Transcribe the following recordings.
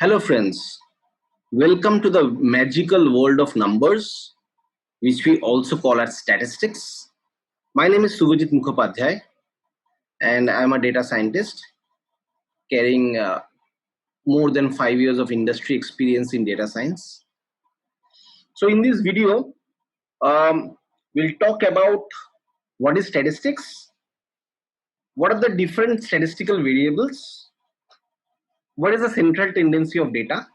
Hello friends, welcome to the magical world of numbers, which we also call as statistics. My name is Subhajit Mukhopadhyay and I'm a data scientist carrying more than 5 years of industry experience in data science. So in this video, we'll talk about what is statistics, what are the different statistical variables, what is the central tendency of data,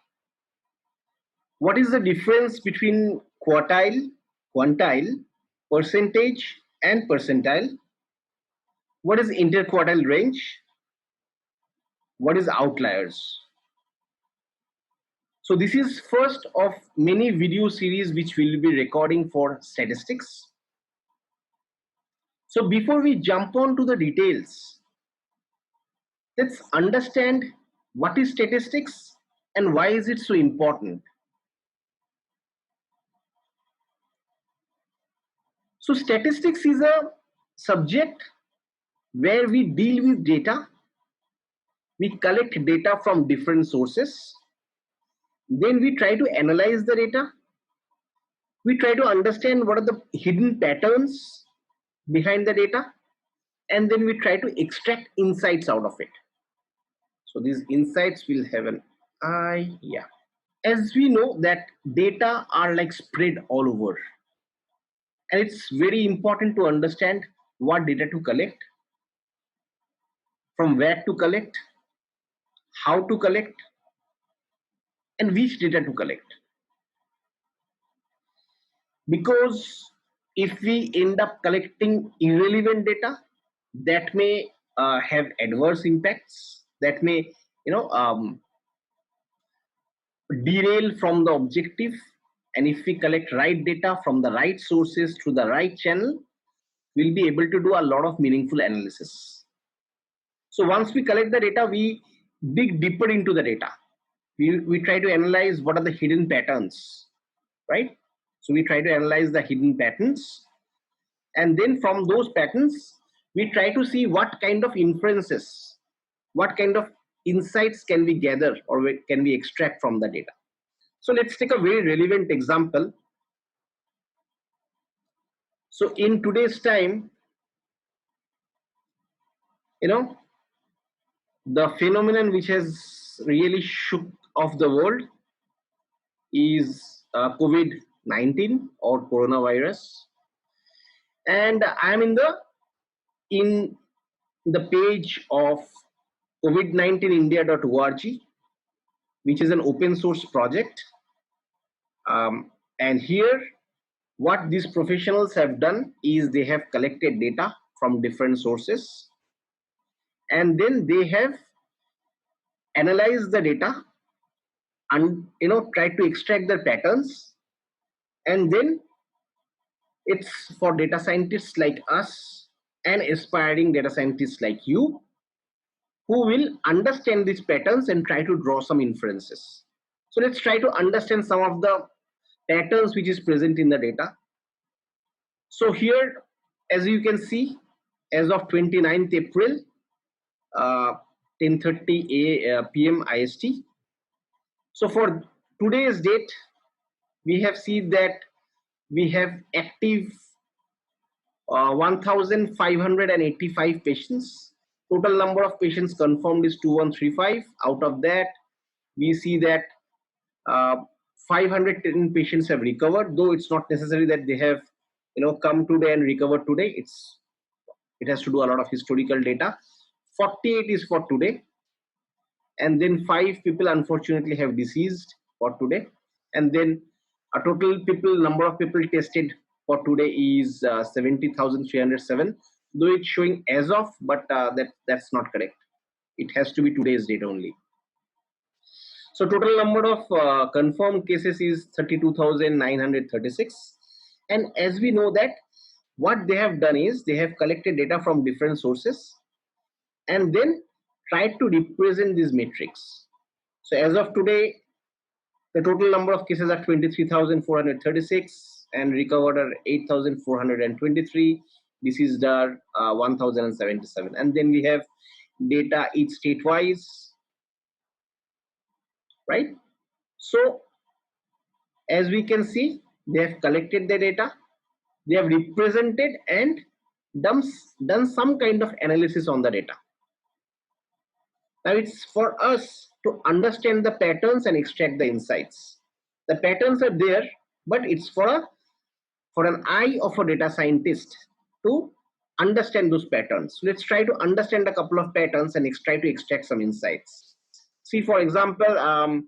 what is the difference between quartile, quantile, percentage, and percentile? What is interquartile range? What is outliers? So this is first of many video series which we'll be recording for statistics. So before we jump on to the details, let's understand what is statistics and why is it so important. So statistics is a subject where we deal with data. We collect data from different sources. Then we try to analyze the data. We try to understand what are the hidden patterns behind the data. And then we try to extract insights out of it. So these insights will have an idea. As we know that data are like spread all over. And it's very important to understand what data to collect, from where to collect, how to collect, and which data to collect. Because if we end up collecting irrelevant data, that may have adverse impacts, that may derail from the objective. And if we collect right data from the right sources through the right channel, we'll be able to do a lot of meaningful analysis. So once we collect the data, we dig deeper into the data. We try to analyze what are the hidden patterns, right? So we try to analyze the hidden patterns, and then from those patterns we try to see what kind of inferences, what kind of insights can we gather or can we extract from the data. So let's take a very relevant example. So in today's time, the phenomenon which has really shook off the world is COVID-19 or coronavirus. And I'm in the page of covid19india.org, which is an open source project. And here, what these professionals have done is they have collected data from different sources, and then they have analyzed the data and tried to extract the patterns. And then it's for data scientists like us and aspiring data scientists like you who will understand these patterns and try to draw some inferences. So let's try to understand some of the patterns which is present in the data. So here, as you can see, as of 29th April, 10:30 p.m. IST. So for today's date, we have seen that we have active 1,585 patients. Total number of patients confirmed is 2135. Out of that, we see that 510 patients have recovered, though it's not necessary that they have come today and recovered today. It has to do a lot of historical data. 48 is for today, and then 5 people unfortunately have deceased for today, and then a total number of people tested for today is 70,307, though it's showing as of, but that's not correct. It has to be today's date only. So total number of confirmed cases is 32,936. And as we know that what they have done is they have collected data from different sources and then tried to represent these metrics. So as of today, the total number of cases are 23,436 and recovered are 8,423. Deceased are 1,077. And then we have data each state-wise. right? So as we can see, they have collected the data, they have represented and done some kind of analysis on the data. Now it's for us to understand the patterns and extract the insights. The patterns are there, but it's for an eye of a data scientist to understand those patterns. Let's try to understand a couple of patterns and try to extract some insights. See, for example,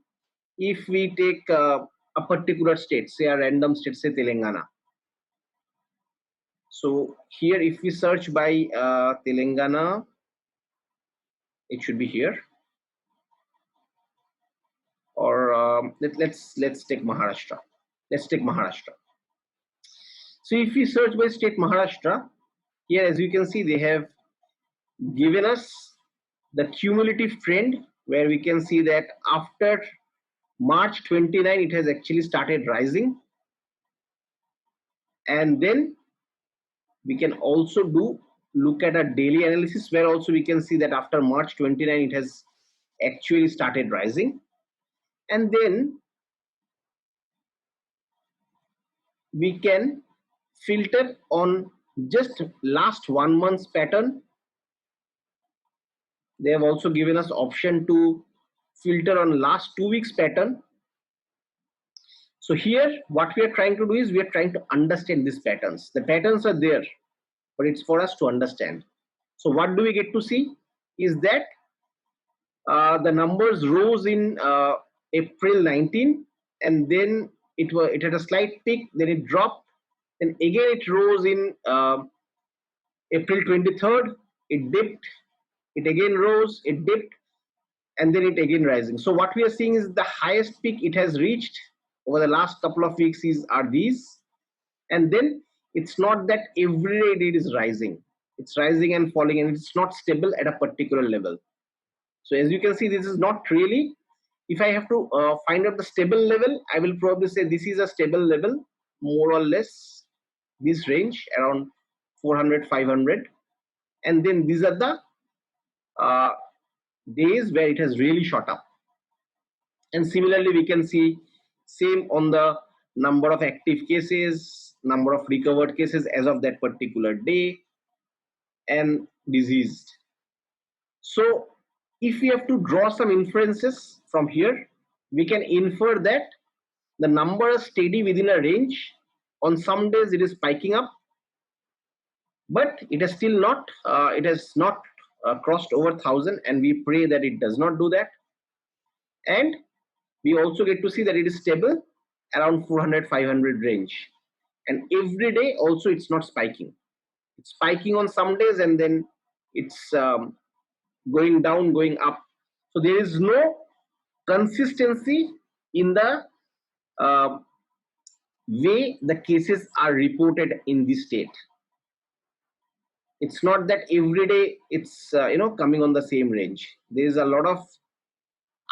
if we take a particular state, say a random state, say Telangana. So here, if we search by Telangana, it should be here. Or let's take Maharashtra. Let's take Maharashtra. So if we search by state Maharashtra, here as you can see, they have given us the cumulative trend, where we can see that after March 29, it has actually started rising. And then we can also look at a daily analysis, where also we can see that after March 29, it has actually started rising. And then we can filter on just last 1 month's pattern. They have also given us option to filter on last 2 weeks pattern. So here what we are trying to do is we are trying to understand these patterns. The patterns are there, but it's for us to understand. So what do we get to see is that the numbers rose in April 19, and then it had a slight peak, then it dropped, then again it rose in April 23rd, it dipped, it again rose, it dipped, and then it again rising. So what we are seeing is the highest peak it has reached over the last couple of weeks are these, and then it's not that every day it is rising. It's rising and falling, and it's not stable at a particular level. So as you can see, this is not really, if I have to find out the stable level, I will probably say this is a stable level, more or less this range around 400, 500. And then these are the days where it has really shot up. And similarly, we can see same on the number of active cases, number of recovered cases as of that particular day, and diseased. So if we have to draw some inferences from here, we can infer that the number is steady within a range. On some days it is spiking up, but it has still not crossed over 1,000, and we pray that it does not do that. And we also get to see that it is stable around 400, 500 range, and every day also it's not spiking. It's spiking on some days, and then it's going down, going up. So there is no consistency in the way the cases are reported in this state. It's not that every day it's coming on the same range. There is a lot of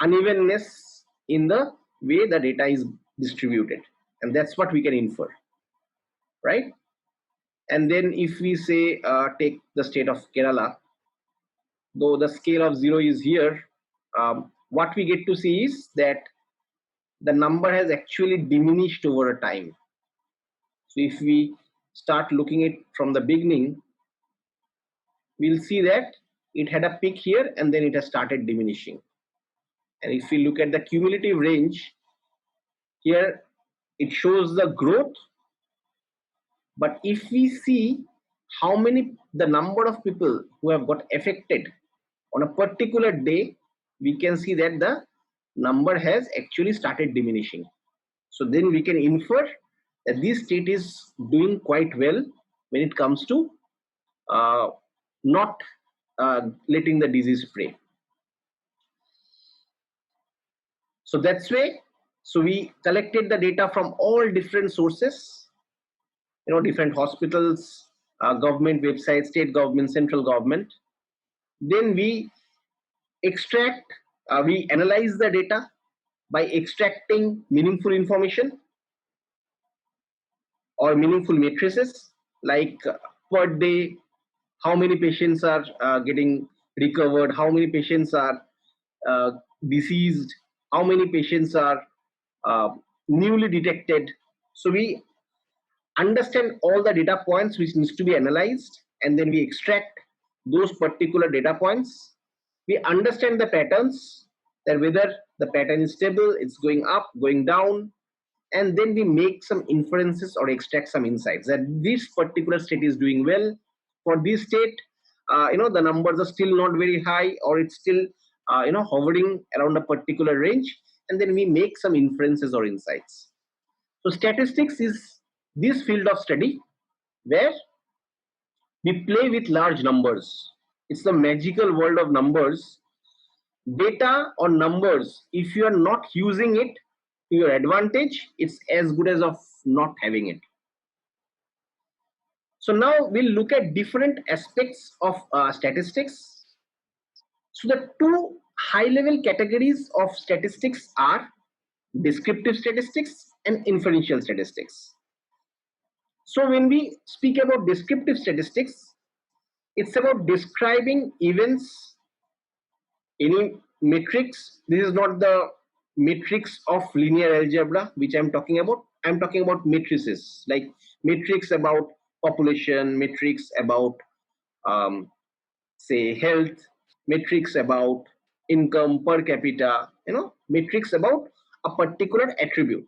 unevenness in the way the data is distributed, and that's what we can infer, right? And then if we say take the state of Kerala, though the scale of 0 is here, what we get to see is that the number has actually diminished over a time. So if we start looking at from the beginning, we'll see that it had a peak here and then it has started diminishing. And if we look at the cumulative range, here it shows the growth. But if we see the number of people who have got affected on a particular day, we can see that the number has actually started diminishing. So then we can infer that this state is doing quite well when it comes to not letting the disease spread. So that's way. So we collected the data from all different sources, different hospitals, government websites, state government, central government. Then we we analyze the data by extracting meaningful information or meaningful matrices, like per day, how many patients are getting recovered, how many patients are deceased, how many patients are newly detected. So we understand all the data points which needs to be analyzed, and then we extract those particular data points. We understand the patterns, that whether the pattern is stable, it's going up, going down, and then we make some inferences or extract some insights that this particular state is doing well. For this state, the numbers are still not very high, or it's still hovering around a particular range, and then we make some inferences or insights. So statistics is this field of study where we play with large numbers. It's the magical world of numbers. Data or numbers, if you are not using it to your advantage, it's as good as of not having it. So now we'll look at different aspects of statistics. So the two high-level categories of statistics are descriptive statistics and inferential statistics. So when we speak about descriptive statistics, it's about describing events, any matrix. This is not the matrix of linear algebra which I'm talking about. I'm talking about matrices, like matrix about population, matrix about say health, matrix about income per capita, matrix about a particular attribute,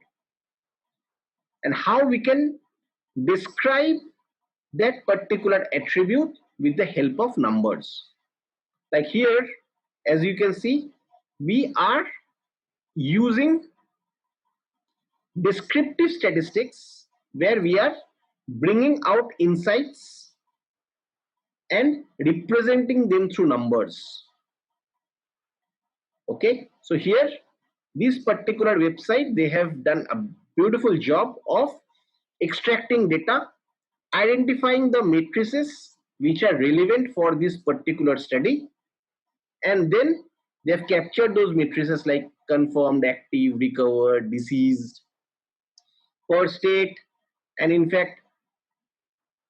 and how we can describe that particular attribute with the help of numbers. Like here, as you can see, we are using descriptive statistics where we are bringing out insights and representing them through numbers. Okay, so here, this particular website, they have done a beautiful job of extracting data, identifying the matrices which are relevant for this particular study, and then they have captured those matrices like confirmed, active, recovered, deceased, per state, and in fact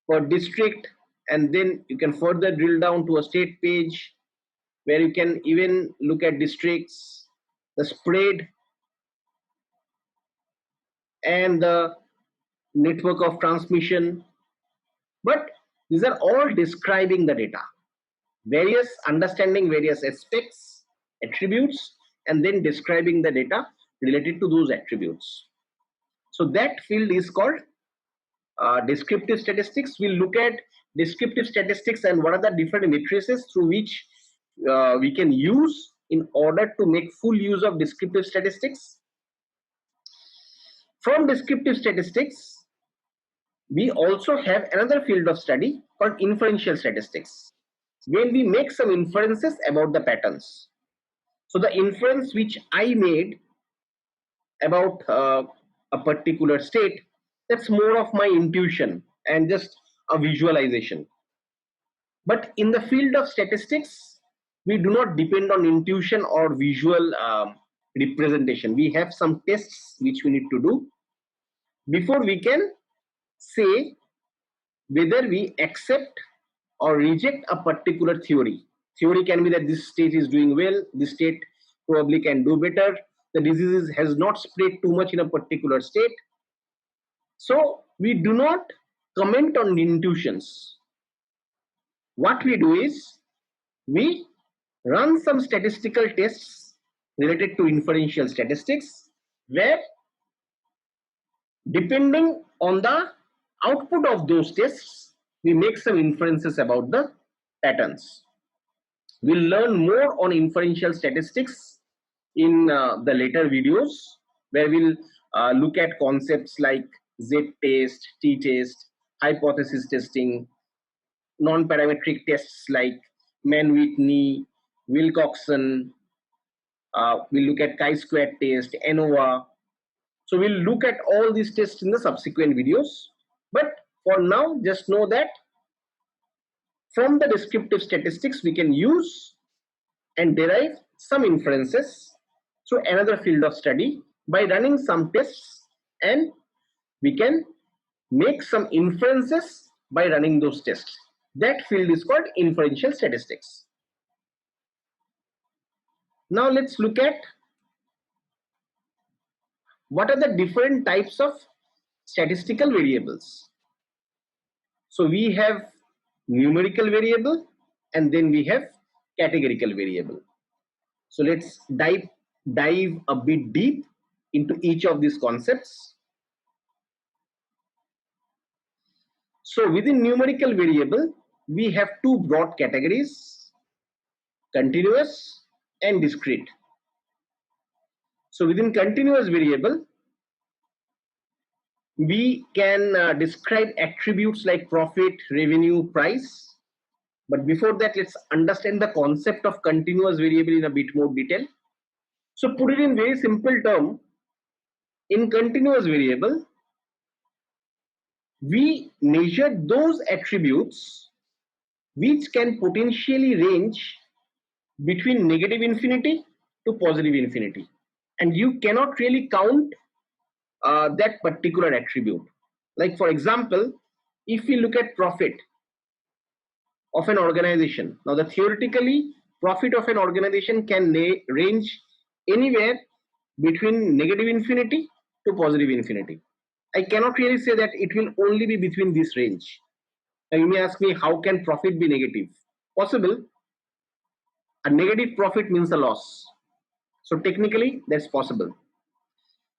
per district. And then you can further drill down to a state page where you can even look at districts, the spread, and the network of transmission. But these are all describing the data, various understanding various aspects, attributes, and then describing the data related to those attributes. So that field is called descriptive statistics. We'll look at descriptive statistics and what are the different matrices through which we can use in order to make full use of descriptive statistics. From descriptive statistics, we also have another field of study called inferential statistics, when we make some inferences about the patterns. So the inference which I made about a particular state, that's more of my intuition and just a visualization. But in the field of statistics, we do not depend on intuition or visual representation. We have some tests which we need to do before we can say whether we accept or reject a particular theory. Theory can be that this state is doing well, this state probably can do better, the disease has not spread too much in a particular state. So we do not comment on the intuitions. What we do is we run some statistical tests related to inferential statistics, where depending on the output of those tests, we make some inferences about the patterns. We'll learn more on inferential statistics in the later videos, where we'll look at concepts like Z-test, T-test, hypothesis testing, non-parametric tests like Mann-Whitney, Wilcoxon. We'll look at chi-square test, ANOVA. So we'll look at all these tests in the subsequent videos. But for now, just know that from the descriptive statistics, we can use and derive some inferences through another field of study by running some tests, and we can make some inferences by running those tests. That field is called inferential statistics. Now let's look at what are the different types of statistical variables? So we have numerical variable and then we have categorical variable. So let's dive a bit deep into each of these concepts. So within numerical variable, we have two broad categories, continuous and discrete. So within continuous variable, we can describe attributes like profit, revenue, price. But before that, let's understand the concept of continuous variable in a bit more detail. So put it in very simple term, in continuous variable, we measure those attributes which can potentially range between negative infinity to positive infinity. And you cannot really count that particular attribute. Like for example, if we look at profit of an organization, now the theoretically profit of an organization can range anywhere between negative infinity to positive infinity. I cannot really say that it will only be between this range. Now you may ask me, how can profit be negative? Possible. A negative profit means a loss. So technically that's possible.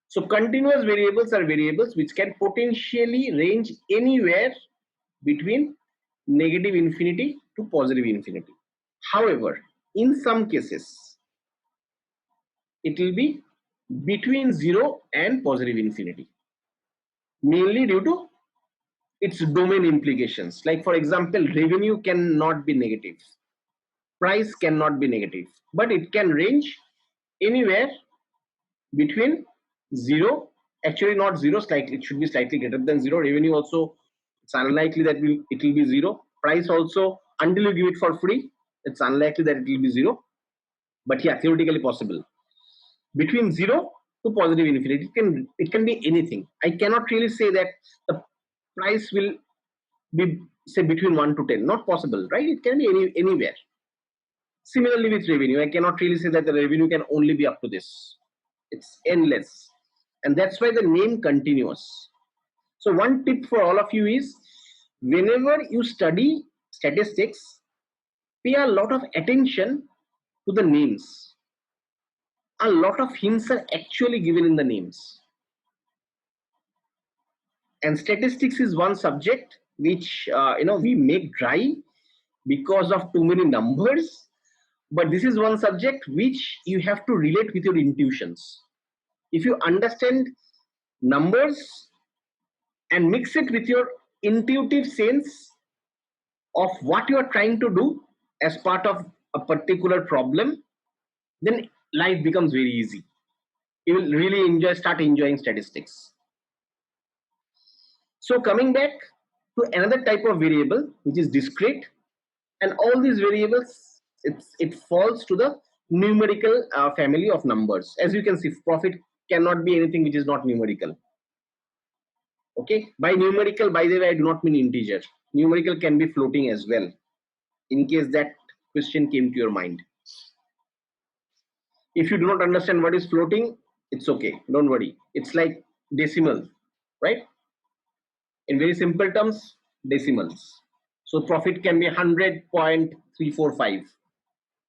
So continuous variables are variables which can potentially range anywhere between negative infinity to positive infinity. However, in some cases, it will be between 0 and positive infinity, mainly due to its domain implications. Like for example, revenue cannot be negative, price cannot be negative, but it can range anywhere between 0, actually not 0, slightly, it should be slightly greater than 0. Revenue also, it's unlikely that it will be 0. Price also, until you give it for free, it's unlikely that it will be 0. But yeah, theoretically possible. Between 0 to positive infinity, it can be anything. I cannot really say that the price will be, say, between 1 to 10. Not possible, right? It can be anywhere. Similarly with revenue, I cannot really say that the revenue can only be up to this. It's endless. And that's why the name continuous. So one tip for all of you is, whenever you study statistics, pay a lot of attention to the names. A lot of hints are actually given in the names. And statistics is one subject which we make dry because of too many numbers. But this is one subject which you have to relate with your intuitions. If you understand numbers and mix it with your intuitive sense of what you are trying to do as part of a particular problem, then life becomes very easy. You will really start enjoying statistics. So coming back to another type of variable, which is discrete, and all these variables, it falls to the numerical family of numbers. As you can see, profit cannot be anything which is not numerical. Okay, by numerical, by the way, I do not mean integer. Numerical can be floating as well, in case that question came to your mind. If you do not understand what is floating, it's okay, don't worry. It's like decimal, right? In very simple terms, decimals. So profit can be 100.345,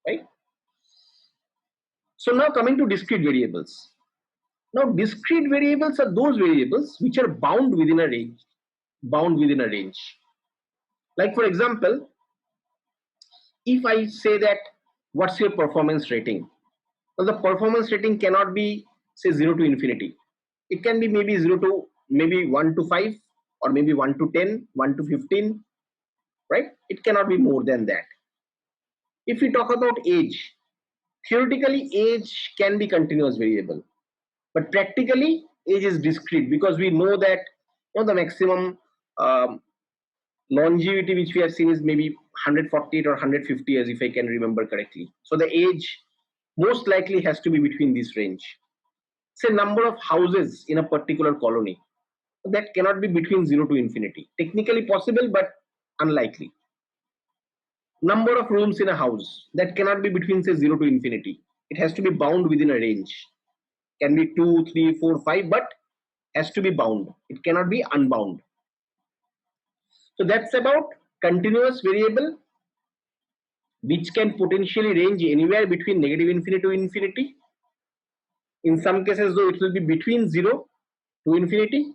right? So now coming to discrete variables. Now discrete variables are those variables which are bound within a range. Like for example, if I say that, what's your performance rating? Now the performance rating cannot be, say, 0 to infinity. It can be maybe 0 to maybe 1 to 5, or maybe 1 to 10, 1 to 15, right? It cannot be more than that. If we talk about age, theoretically age can be continuous variable, but practically age is discrete, because we know that the maximum longevity which we have seen is maybe 148 or 150 years, if I can remember correctly. So the age most likely has to be between this range. Say number of houses in a particular colony, that cannot be between 0 to infinity. Technically possible, but unlikely. Number of rooms in a house, that cannot be between, say, 0 to infinity. It has to be bound within a range. Can be 2, 3, 4, 5, but has to be bound. It cannot be unbound. So that's about continuous variable, which can potentially range anywhere between negative infinity to infinity. In some cases, though, it will be between 0 to infinity.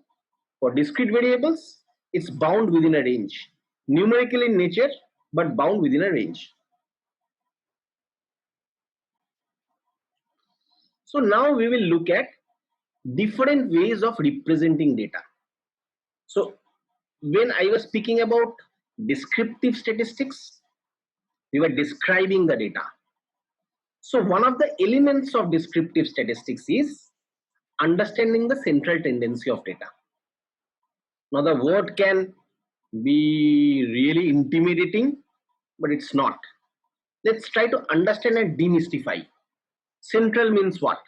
For discrete variables, it's bound within a range. Numerical in nature, but bound within a range. So now we will look at different ways of representing data. So when I was speaking about descriptive statistics, we were describing the data. So one of the elements of descriptive statistics is understanding the central tendency of data. Now the word can be really intimidating, but it's not. Let's try to understand and demystify. Central means what?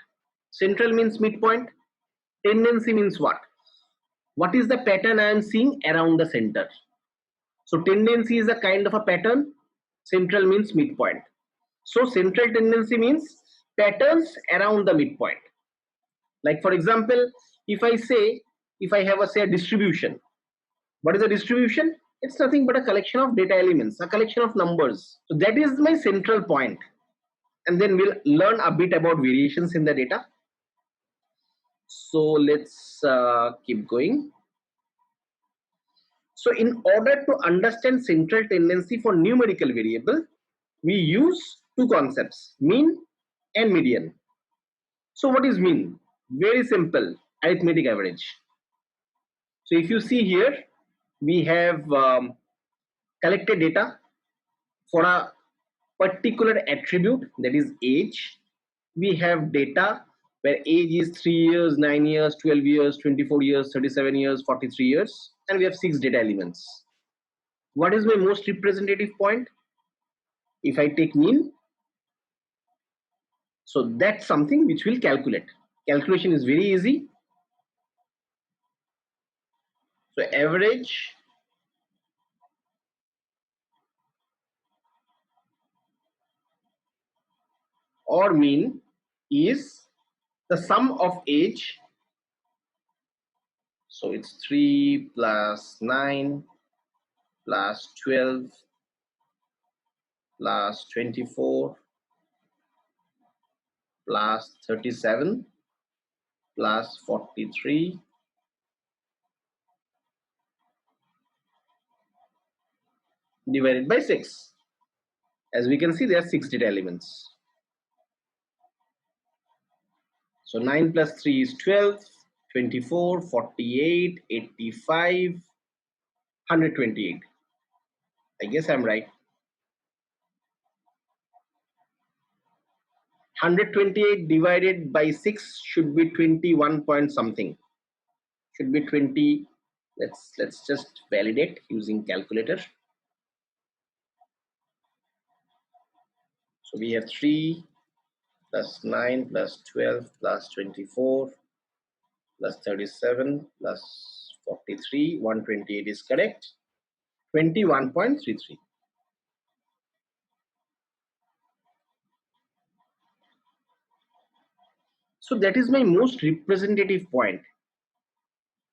Central means midpoint. Tendency means what? What is the pattern I am seeing around the center? So tendency is a kind of a pattern. Central means midpoint. So central tendency means patterns around the midpoint. Like for example, if I have a distribution, what is a distribution? It's nothing but a collection of data elements, a collection of numbers. So that is my central point. And then we'll learn a bit about variations in the data. So let's keep going. So in order to understand central tendency for numerical variable, we use two concepts, mean and median. So what is mean? Very simple, arithmetic average. So if you see here, we have collected data for a particular attribute, that is age. We have data where age is 3 years, 9 years, 12 years, 24 years, 37 years, 43 years, and we have 6 data elements. What is my most representative point? If I take mean, so that's something which we'll calculate. Calculation is very easy. So average or mean is the sum of age. So it's 3 plus 9 plus 12 plus 24 plus 37 plus 43 divided by 6. As we can see, there are 6 data elements. So 9 plus 3 is 12, 24, 48, 85, 128. I guess I'm right. 128 divided by 6 should be 21 point something. Should be 20. Let's just validate using calculator. So we have 3 plus 9 plus 12 plus 24 plus 37 plus 43. 128 is correct. 21.33. So that is my most representative point.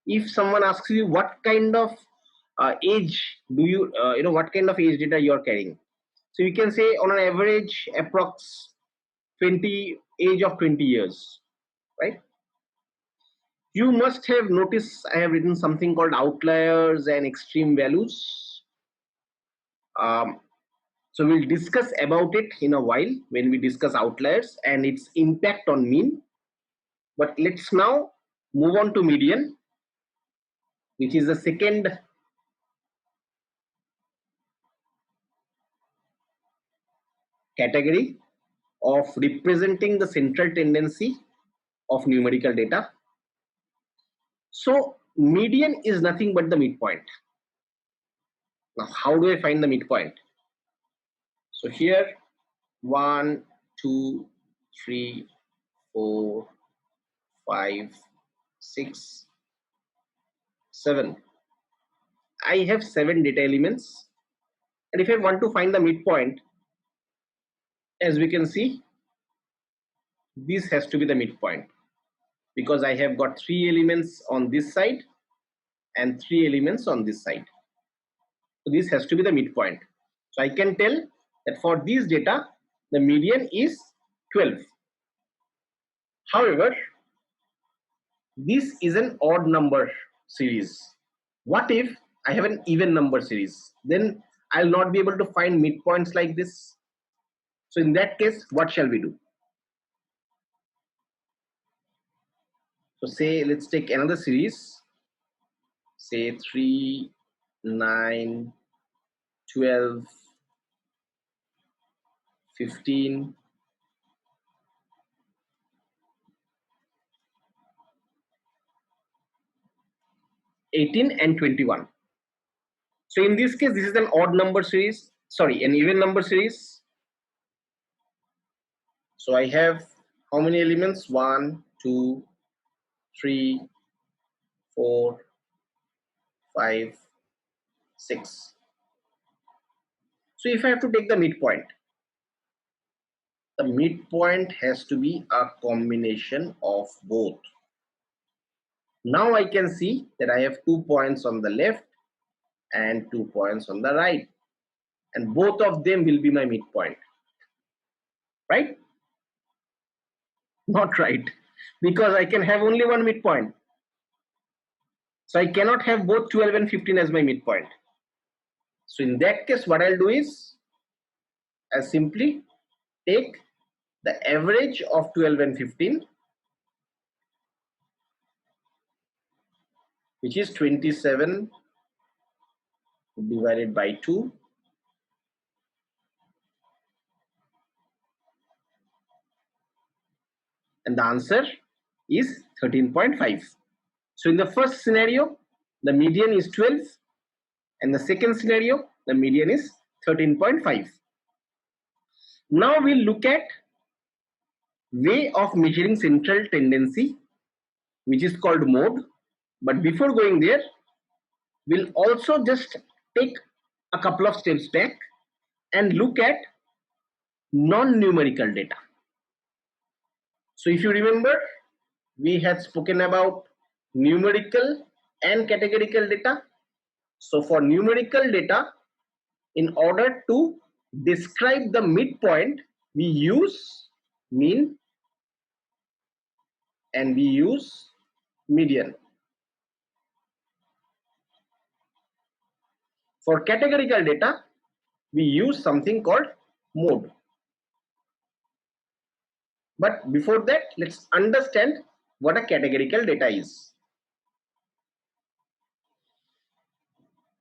If someone asks you what kind of age do you, what kind of age data you are carrying, so you can say on an average approx 20 age of 20 years, right? You must have noticed I have written something called outliers and extreme values. So we'll discuss about it in a while when we discuss outliers and its impact on mean. But let's now move on to median, which is the second category of representing the central tendency of numerical data. So median is nothing but the midpoint. Now, how do I find the midpoint? So here, 1, 2, 3, 4, 5, 6, 7. I have 7 data elements. And if I want to find the midpoint, as we can see, this has to be the midpoint. because I have got 3 elements on this side and 3 elements on this side. So this has to be the midpoint. So I can tell that for these data, the median is 12. However, this is an odd number series. What if I have an even number series? Then I'll not be able to find midpoints like this. So in that case, what shall we do? So say, let's take another series, say 3, 9, 12, 15, 18 and 21. So in this case, this is an odd number series, sorry, an even number series. So I have how many elements? 1, 2, 3, 4, 5, 6. So if I have to take the midpoint has to be a combination of both. Now I can see that I have 2 points on the left and 2 points on the right, and both of them will be my midpoint, right? Not right, because I can have only one midpoint. So I cannot have both 12 and 15 as my midpoint. So in that case, what I'll do is I simply take the average of 12 and 15, which is 27 divided by 2, and the answer is 13.5. So in the first scenario, the median is 12, and the second scenario, the median is 13.5. Now we'll look at way of measuring central tendency, which is called mode. But before going there, we'll also just take a couple of steps back and look at non-numerical data. So if you remember, we had spoken about numerical and categorical data. So for numerical data, in order to describe the midpoint, we use mean and we use median. For categorical data, we use something called mode. But before that, let's understand what a categorical data is.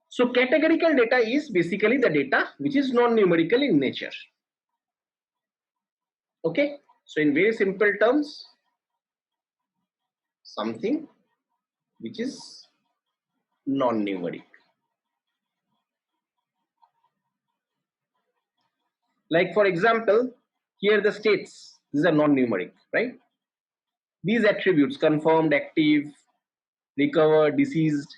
So categorical data is basically the data which is non-numerical in nature. Okay, so in very simple terms, something which is non-numeric. Like for example, here the states, these are non-numeric, right? These attributes, confirmed, active, recovered, deceased,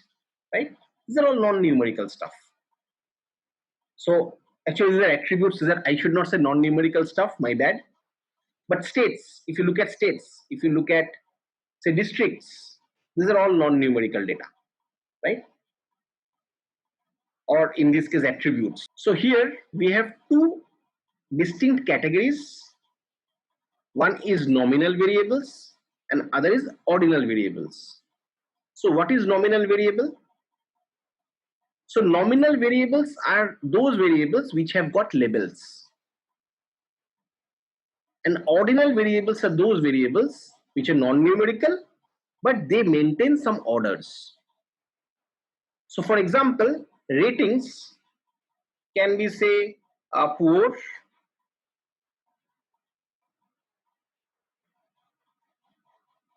right? These are all non-numerical stuff. So actually these are attributes, these are, I should not say non-numerical stuff, my bad. But states, if you look at states, if you look at say districts, these are all non-numerical data, right? Or in this case attributes. So here we have two distinct categories. One is nominal variables and other is ordinal variables. So what is nominal variable? So nominal variables are those variables which have got labels, and ordinal variables are those variables which are non-numerical but they maintain some orders. So for example, ratings can be say poor,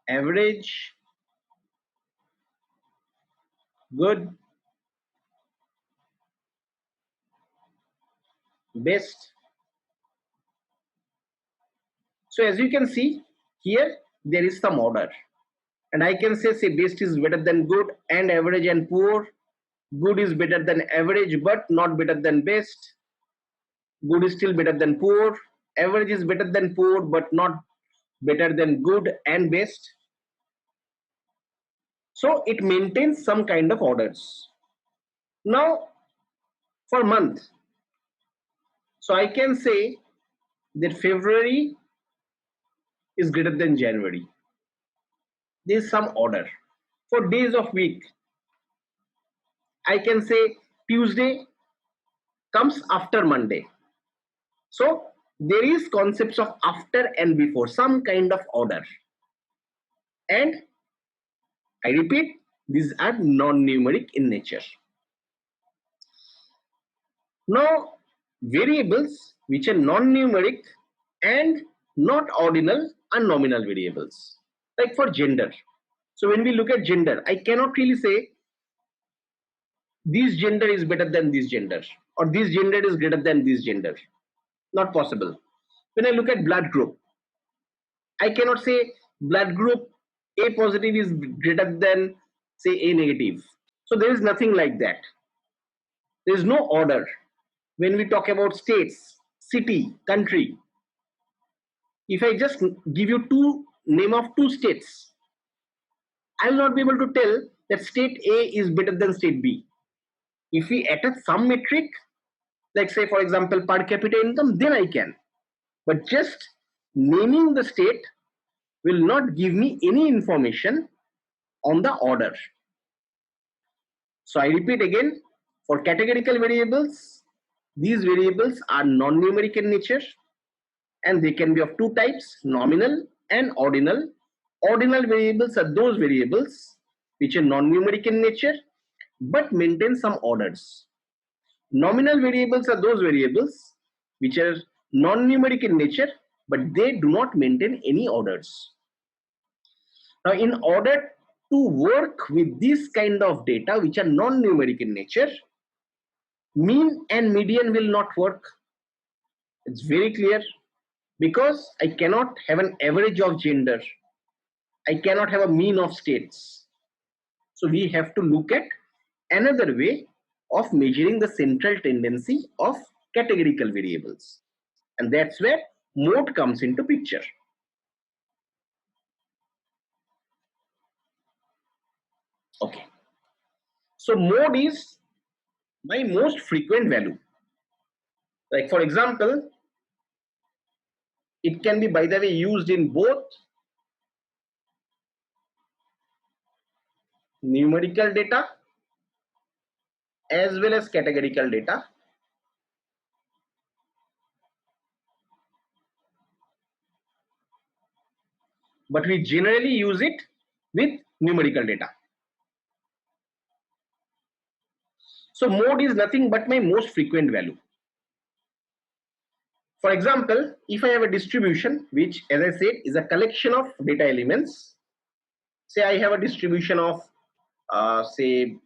average, good, best. So as you can see here, there is some order, and I can say best is better than good, and average and poor. Good is better than average but not better than best. Good is still better than poor. Average is better than poor but not better than good and best. So it maintains some kind of orders. Now for month, so I can say that February is greater than January. There is some order. For days of week, I can say Tuesday comes after Monday. So there is concepts of after and before, some kind of order. And I repeat, these are non-numeric in nature. Now, variables which are non-numeric and not ordinal are nominal variables. Like for gender. So when we look at gender, I cannot really say this gender is better than this gender or this gender is greater than this gender. Not possible. When I look at blood group, I cannot say blood group A positive is greater than say A negative. So there is nothing like that. There is no order. When we talk about states, city, country, if I just give you name of two states, I will not be able to tell that state A is better than state B. If we attach some metric, like say for example per capita income, then I can. But just naming the state will not give me any information on the order. So I repeat again, for categorical variables, these variables are non-numeric in nature and they can be of two types, nominal and ordinal. Ordinal variables are those variables which are non-numeric in nature but maintain some orders. Nominal variables are those variables which are non-numeric in nature but they do not maintain any orders. Now, in order to work with this kind of data which are non-numeric in nature, mean and median will not work. It's very clear because I cannot have an average of gender. I cannot have a mean of states. So we have to look at another way of measuring the central tendency of categorical variables. And that's where mode comes into picture. Okay. So mode is my most frequent value. Like for example, it can be, by the way, used in both numerical data as well as categorical data. But we generally use it with numerical data. So mode is nothing but my most frequent value. For example, if I have a distribution, which as I said is a collection of data elements, say I have a distribution of say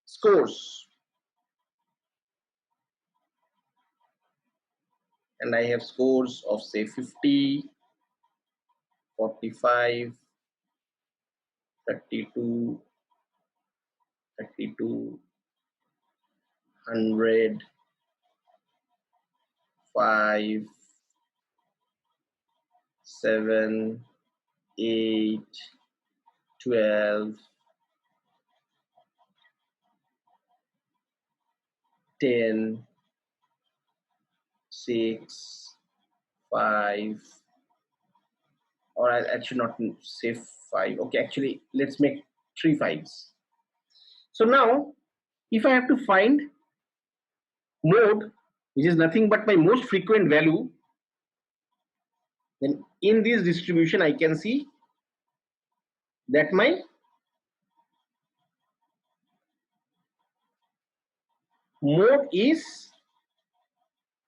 scores, and I have scores of say 50, 45, 32, 32, 100, 5, 7, 8, 12, 10, 6, 5, or I should not say 5. Okay, actually, let's make 3 5s. So now, if I have to find mode, which is nothing but my most frequent value, then in this distribution, I can see that my mode is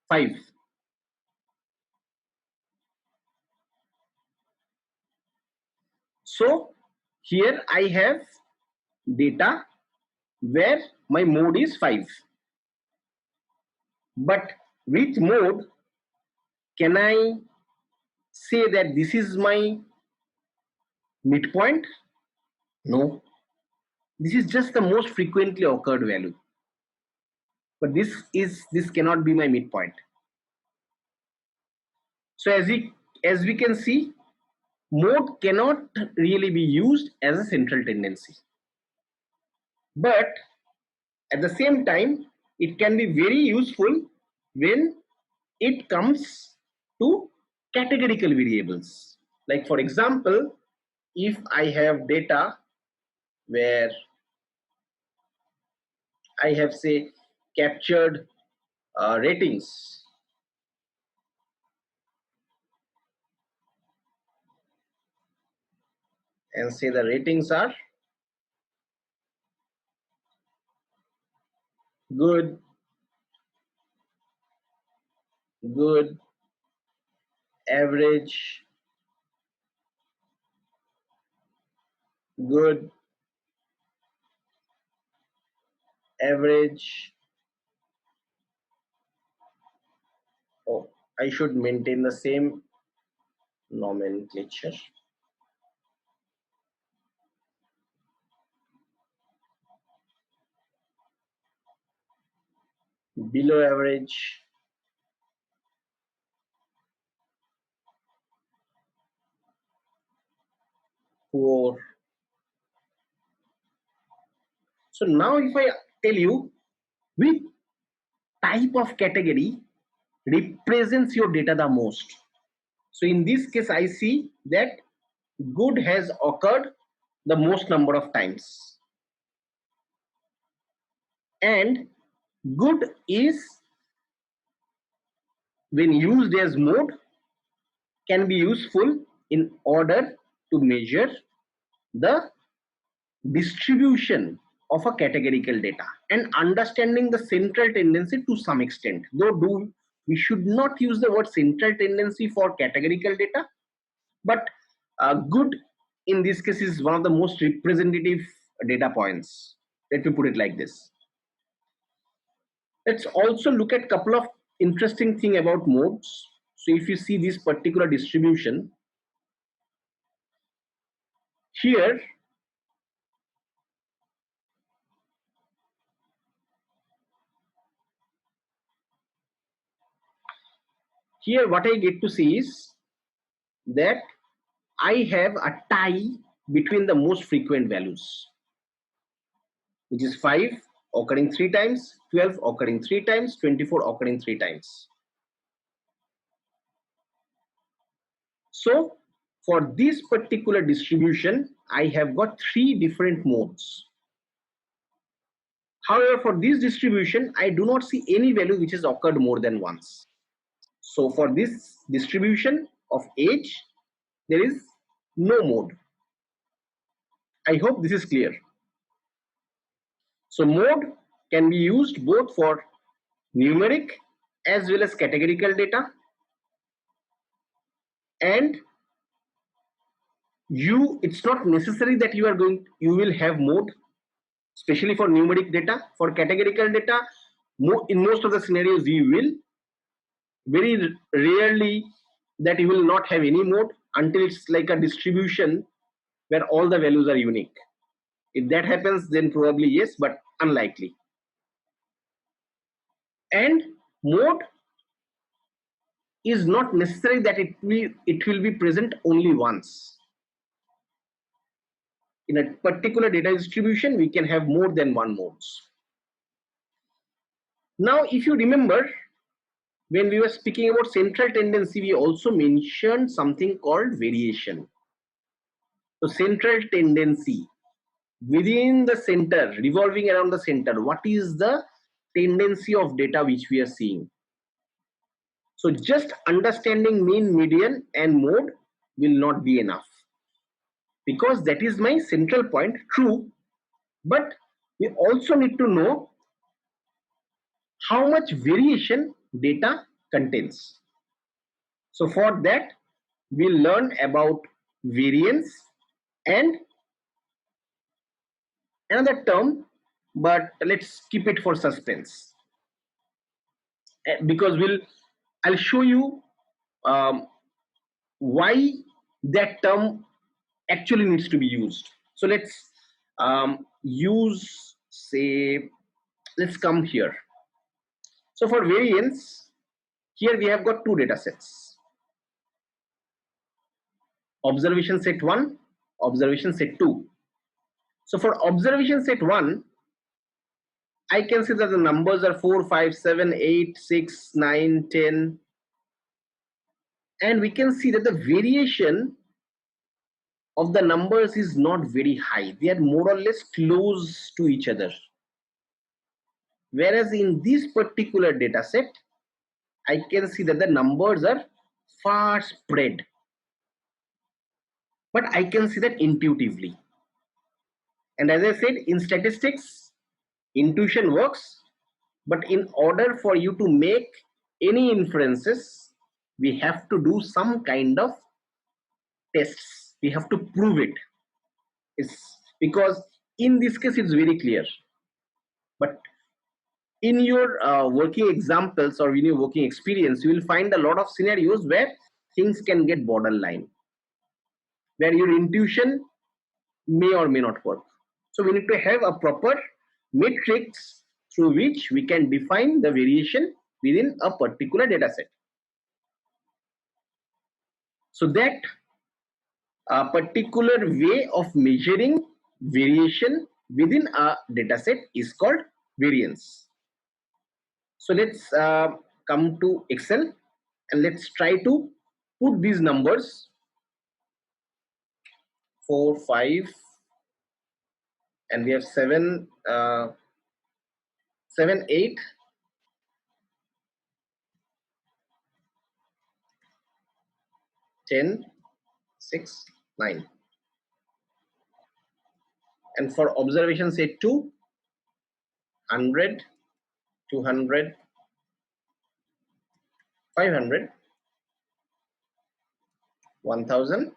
5. So here I have data where my mode is 5. But with mode, can I say that this is my midpoint? No. This is just the most frequently occurred value. But this cannot be my midpoint. So as we can see, mode cannot really be used as a central tendency. But at the same time, it can be very useful when it comes to categorical variables. Like for example, if I have data where I have say captured ratings, and say the ratings are good, good, average, good, average. Oh, I should maintain the same nomenclature. Below average, poor. So now if I tell you which type of category represents your data the most. So in this case, I see that good has occurred the most number of times. And good is, when used as mode, can be useful in order to measure the distribution of a categorical data and understanding the central tendency to some extent. Though we should not use the word central tendency for categorical data, but good in this case is one of the most representative data points. Let me put it like this. Let's also look at a couple of interesting thing about modes. So if you see this particular distribution here, what I get to see is that I have a tie between the most frequent values, which is 5 occurring 3 times, 12 occurring 3 times, 24 occurring 3 times. So for this particular distribution, I have got 3 different modes. However, for this distribution, I do not see any value which has occurred more than once. So for this distribution of age, there is no mode. I hope this is clear. So mode can be used both for numeric as well as categorical data, and it's not necessary that you will have mode, especially for numeric data. For categorical data, in most of the scenarios you will. Very rarely that you will not have any mode until it's like a distribution where all the values are unique. If that happens, then probably yes, but unlikely. And mode is not necessary that it will be present only once. In a particular data distribution, we can have more than one modes. Now, if you remember, when we were speaking about central tendency, we also mentioned something called variation. So central tendency, within the center, revolving around the center, what is the tendency of data which we are seeing? So just understanding mean, median and mode will not be enough, because that is my central point, true, but we also need to know how much variation data contains. So for that, we'll learn about variance and another term, but let's keep it for suspense, because I'll show you why that term actually needs to be used. So let's let's come here. So for variance, here we have got two data sets. observation set 1, observation set 2. So for observation set 1, I can see that the numbers are 4, 5, 7, 8, 6, 9, 10. And we can see that the variation of the numbers is not very high. They are more or less close to each other. Whereas in this particular data set, I can see that the numbers are far spread. But I can see that intuitively. And as I said, in statistics, intuition works. But in order for you to make any inferences, we have to do some kind of tests. We have to prove it. It's because in this case, it's very clear. But in your working examples or in your working experience, you will find a lot of scenarios where things can get borderline, where your intuition may or may not work. So we need to have a proper matrix through which we can define the variation within a particular data set. So that particular way of measuring variation within a data set is called variance. So let's come to Excel and let's try to put these numbers 4, 5, and we have 7, 7, 8, 10, 6, 9. And for observation set 2, 100, 200, 500, 1000,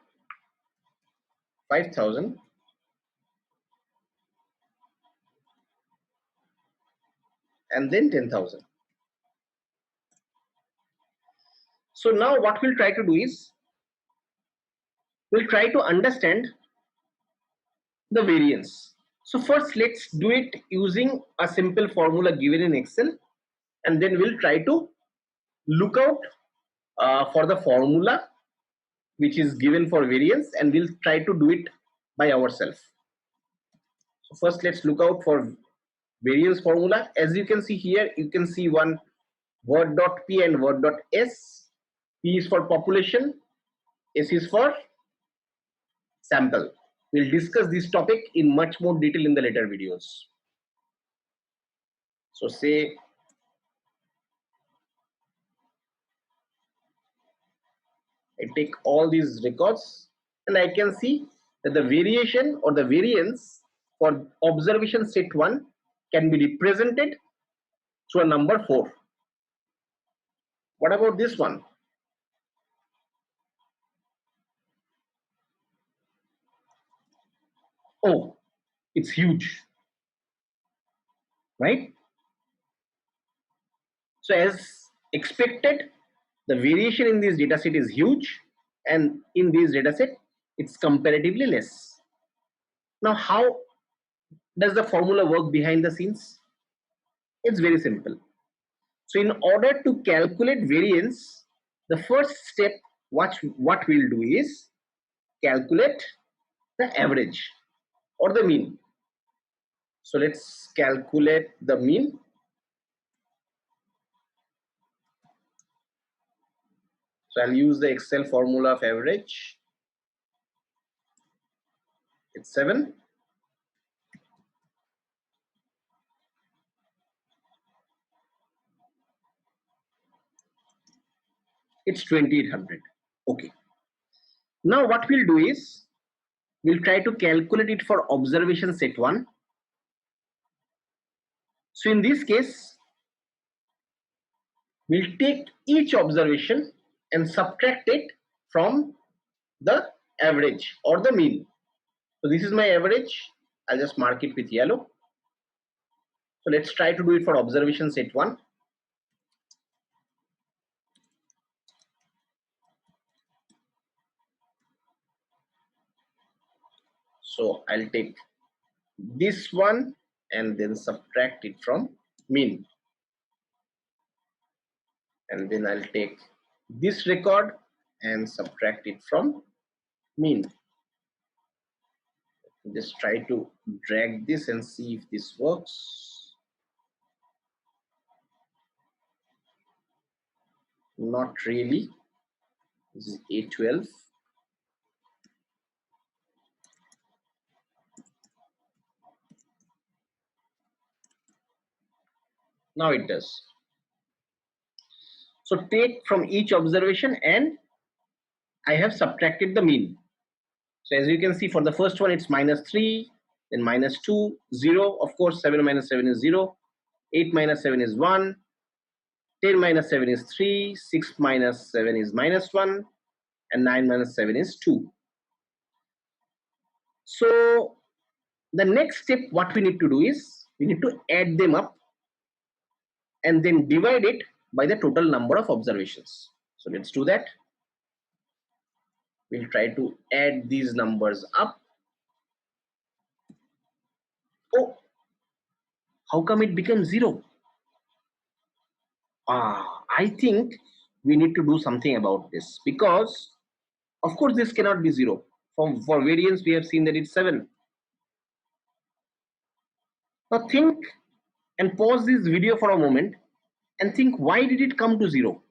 5000, and then 10,000. So now what we'll try to do is we'll try to understand the variance. So first let's do it using a simple formula given in Excel, and then we'll try to look out for the formula which is given for variance, and we'll try to do it by ourselves. So first let's look out for variance formula. As you can see here, you can see one word.p and word.s. P is for population, S is for sample. We'll discuss this topic in much more detail in the later videos. So say I take all these records and I can see that the variation or the variance for observation set 1 can be represented through a number 4. What about this one? Oh, it's huge, right? So as expected, the variation in this dataset is huge, and in this dataset, it's comparatively less. Now, how does the formula work behind the scenes? It's very simple. So in order to calculate variance, the first step, what we'll do is calculate the average or the mean. So let's calculate the mean. So I'll use the Excel formula of average. It's 7. It's 2800. Okay. Now what we'll do is we'll try to calculate it for observation set 1. So in this case, we'll take each observation and subtract it from the average or the mean. So this is my average. I'll just mark it with yellow. So let's try to do it for observation set 1. So I'll take this one and then subtract it from mean. And then I'll take this record and subtract it from mean. Just try to drag this and see if this works. Not really. This is A12. Now it does. So take from each observation and I have subtracted the mean. So as you can see, for the first one it's -3, then -2, 0. Of course, 7 minus 7 is 0. 8 minus 7 is 1. 10 minus 7 is 3. 6 minus 7 is -1. And 9 minus 7 is 2. So the next step, what we need to do is we need to add them up and then divide it by the total number of observations. So let's do that. We'll try to add these numbers up. Oh, how come it becomes 0? I think we need to do something about this, because of course this cannot be 0. For variance we have seen that it's 7. Now think and pause this video for a moment and think, why did it come to 0?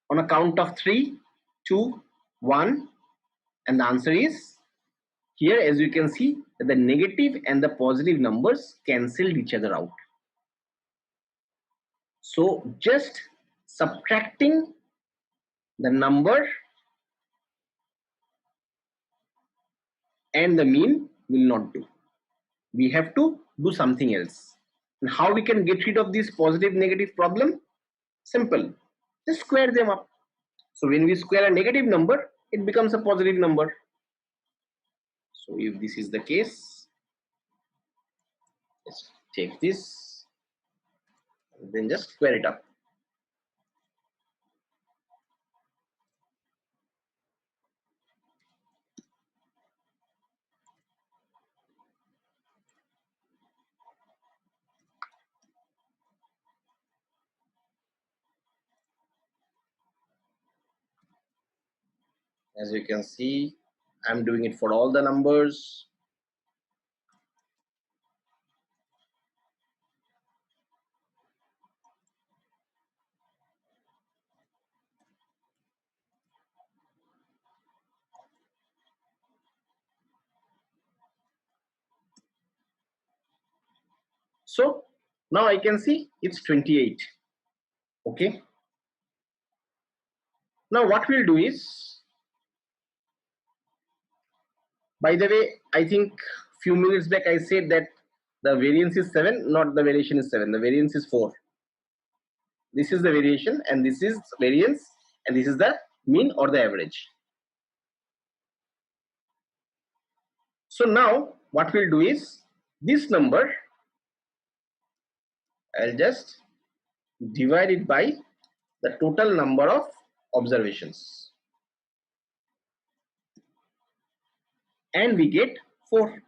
On a count of 3, 2, 1, and the answer is here. As you can see, that the negative and the positive numbers cancelled each other out. So just subtracting the number and the mean will not do. We have to do something else. And how we can get rid of this positive negative problem? Simple. Just square them up. So when we square a negative number, it becomes a positive number. So if this is the case, let's take this, then just square it up. As you can see, I'm doing it for all the numbers. So now I can see it's 28. Okay. Now what we'll do is, by the way, I think few minutes back I said that the variance is 7, not the variation is 7. The variance is 4. This is the variation and this is variance and this is the mean or the average. So now what we'll do is, this number I'll just divide it by the total number of observations and we get 4.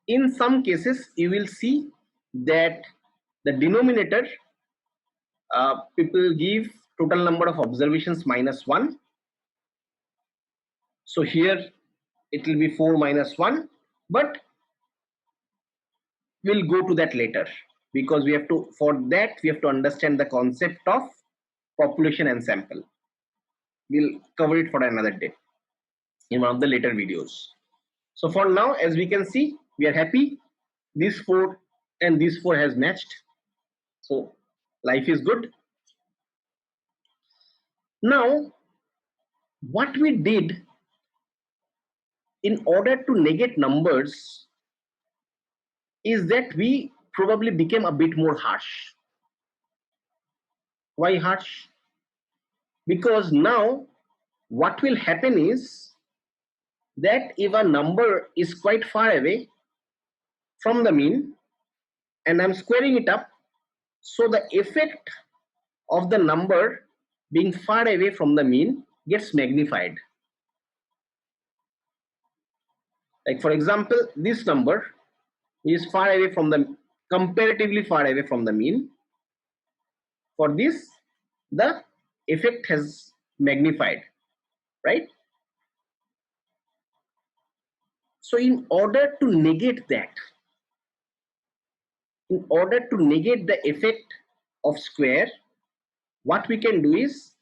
In some cases you will see that the denominator, people give total number of observations -1. So here it will be 4 minus 1, but we'll go to that later, because we have to, for that we have to understand the concept of population and sample. We'll cover it for another day in one of the later videos. So for now, as we can see, we are happy. This 4 and this 4 has matched. So life is good. Now, what we did in order to negate numbers is that we probably became a bit more harsh. Why harsh? Because now what will happen is that if a number is quite far away from the mean and I'm squaring it up, so the effect of the number being far away from the mean gets magnified. Like for example, this number is far away from the, comparatively far away from the mean. For this, the effect has magnified, right? So in order to negate that, in order to negate the effect of square, what we can do is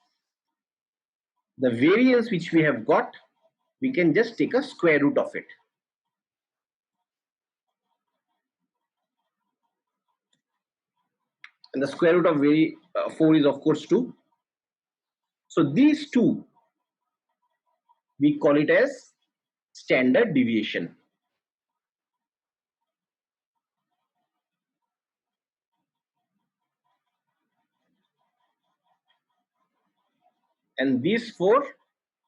the variance which we have got, we can just take a square root of it. And the square root of 4 is of course 2. So these two, we call it as standard deviation. And these 4,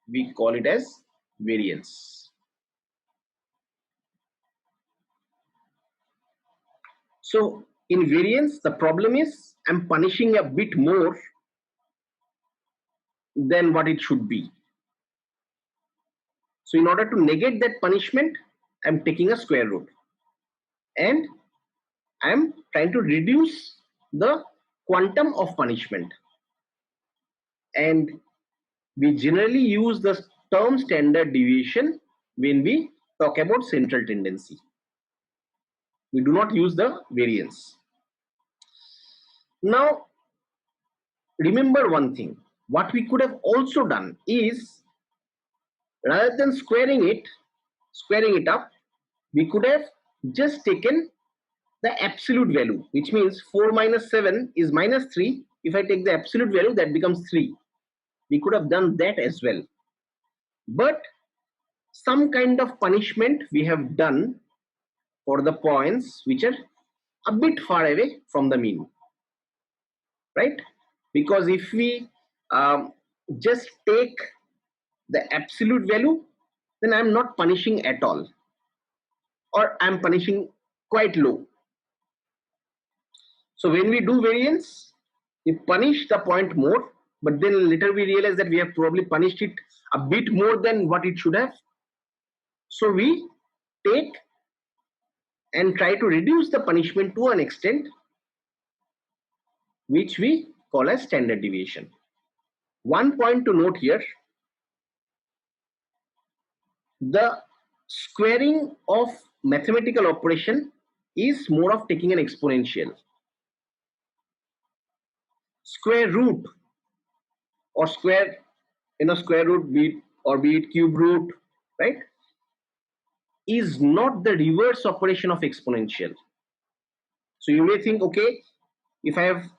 we call it as variance. So in variance, the problem is I'm punishing a bit more than what it should be. So in order to negate that punishment, I'm taking a square root. And I'm trying to reduce the quantum of punishment. And we generally use the term standard deviation when we talk about central tendency. We do not use the variance. Now, remember one thing. What we could have also done is, rather than squaring it up, we could have just taken the absolute value, which means 4 minus 7 is minus 3. If I take the absolute value, that becomes 3. We could have done that as well. But some kind of punishment we have done for the points which are a bit far away from the mean, right? Because if we just take the absolute value, then I'm not punishing at all, or I'm punishing quite low. So when we do variance, we punish the point more, but then later we realize that we have probably punished it a bit more than what it should have. So we take and try to reduce the punishment to an extent which we call as standard deviation. One point to note here, the squaring of mathematical operation is more of taking an exponential. Square root or square root, be it cube root, right, is not the reverse operation of exponential. So you may think, okay, if I have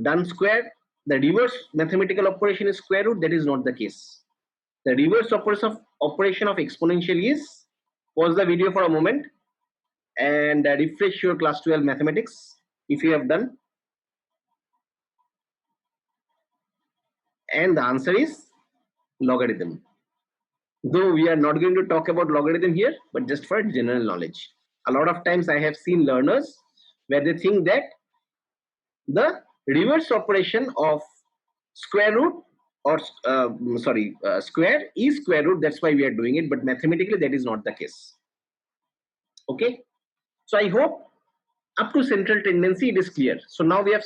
done square, the reverse mathematical operation is square root. That is not the case. The reverse operation of exponential is, pause the video for a moment and refresh your class 12 mathematics if you have done. And the answer is logarithm. Though we are not going to talk about logarithm here, but just for general knowledge. A lot of times I have seen learners where they think that the reverse operation of square root or square is square root, that's why we are doing it, but mathematically that is not the case. Okay, so I hope up to central tendency it is clear. So now we have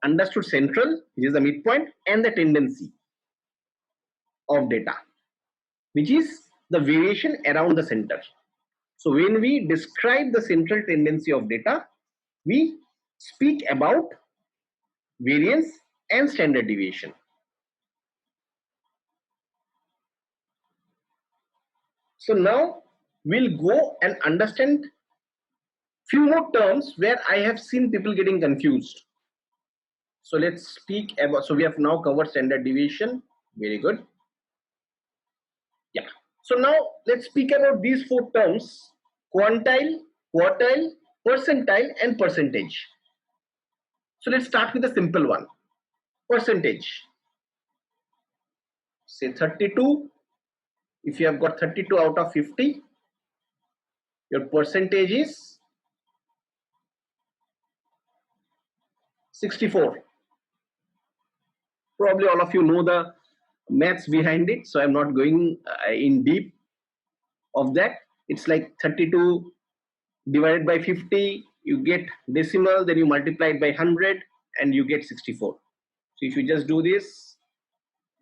understood central, which is the midpoint, and the tendency of data, which is the variation around the center. So when we describe the central tendency of data, we speak about variance and standard deviation. So now we'll go and understand few more terms where I have seen people getting confused. So let's speak about, so we have now covered standard deviation. Very good. Yeah. So now let's speak about these 4 terms: quantile, quartile, percentile, and percentage. So let's start with the simple one. Percentage. Say 32. If you have got 32 out of 50, your percentage is 64. Probably all of you know the maths behind it, so I'm not going in deep of that. It's like 32 divided by 50, you get decimal, then you multiply it by 100 and you get 64. So if you just do this,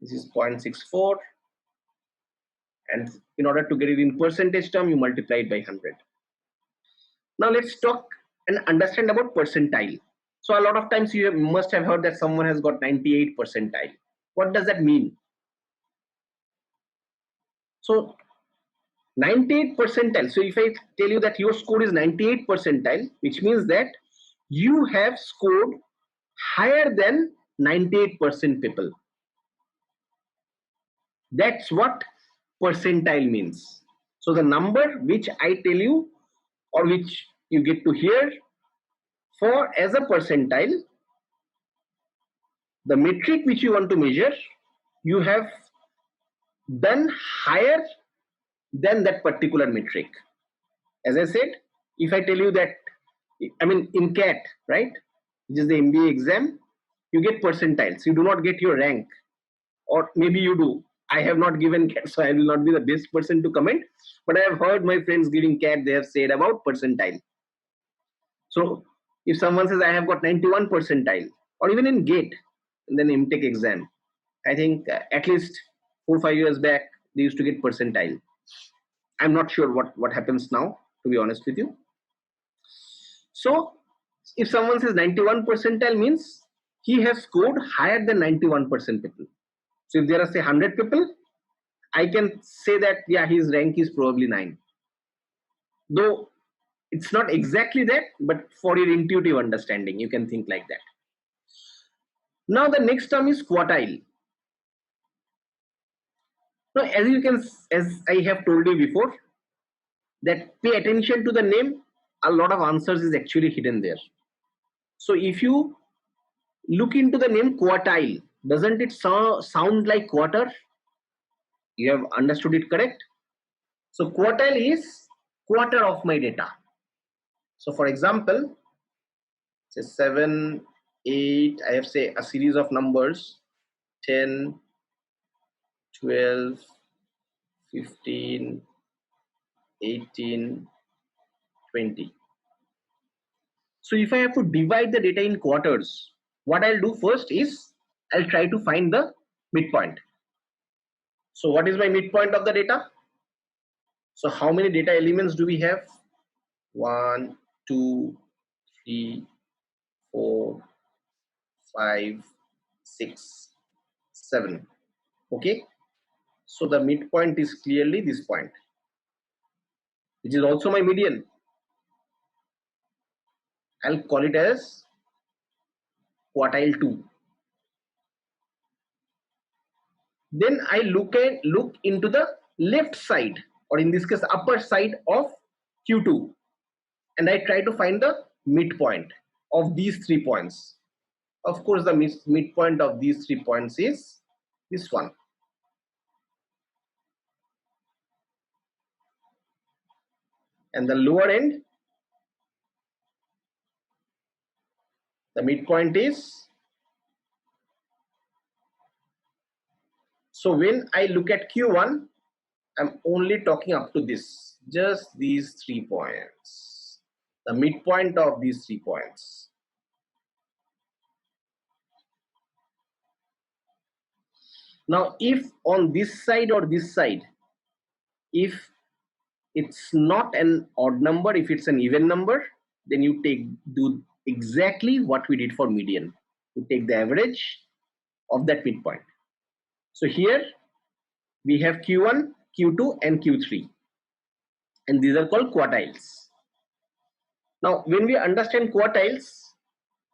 this is 0.64, and in order to get it in percentage term, you multiply it by 100. Now let's talk and understand about percentile. So a lot of times you must have heard that someone has got 98 percentile. What does that mean? So 98 percentile. So if I tell you that your score is 98 percentile, which means that you have scored higher than 98% people. That's what percentile means. So the number which I tell you or which you get to hear for as a percentile, the metric which you want to measure, you have done higher than that particular metric. As I said, if I tell you that, I mean in CAT, right, which is the MBA exam, you get percentiles. You do not get your rank, or maybe you do. I have not given CAT, so I will not be the best person to comment. But I have heard my friends giving CAT, they have said about percentile. So if someone says I have got 91 percentile, or even in GATE, and then MTech exam, I think at least 4-5 years back they used to get percentile. I'm not sure what happens now, to be honest with you. So if someone says 91 percentile means he has scored higher than 91% people. So if there are say 100 people, I can say that yeah, his rank is probably 9. Though it's not exactly that, but for your intuitive understanding, you can think like that. Now the next term is quartile. Now as I have told you before, that pay attention to the name, a lot of answers is actually hidden there. So if you look into the name quartile, doesn't it sound like quarter? You have understood it correct. So quartile is quarter of my data. So for example, say 7, 8, I have say a series of numbers, 10, 12, 15, 18, 20. So if I have to divide the data in quarters, what I'll do first is I'll try to find the midpoint. So what is my midpoint of the data? So how many data elements do we have? 1, 2, 3, 4, 5, 6, 7. Okay. So the midpoint is clearly this point, which is also my median. I'll call it as quartile 2. Then I look into the left side, or in this case upper side of Q2, and I try to find the midpoint of these 3 points. Of course, the midpoint of these 3 points is this one. And the lower end, the midpoint is, so when I look at Q1, I'm only talking up to this, just these 3 points, the midpoint of these 3 points. Now, if on this side or this side, if it's not an odd number, if it's an even number, then you do exactly what we did for median. You take the average of that midpoint. So here we have Q1, Q2, and Q3, and these are called quartiles. Now, when we understand quartiles,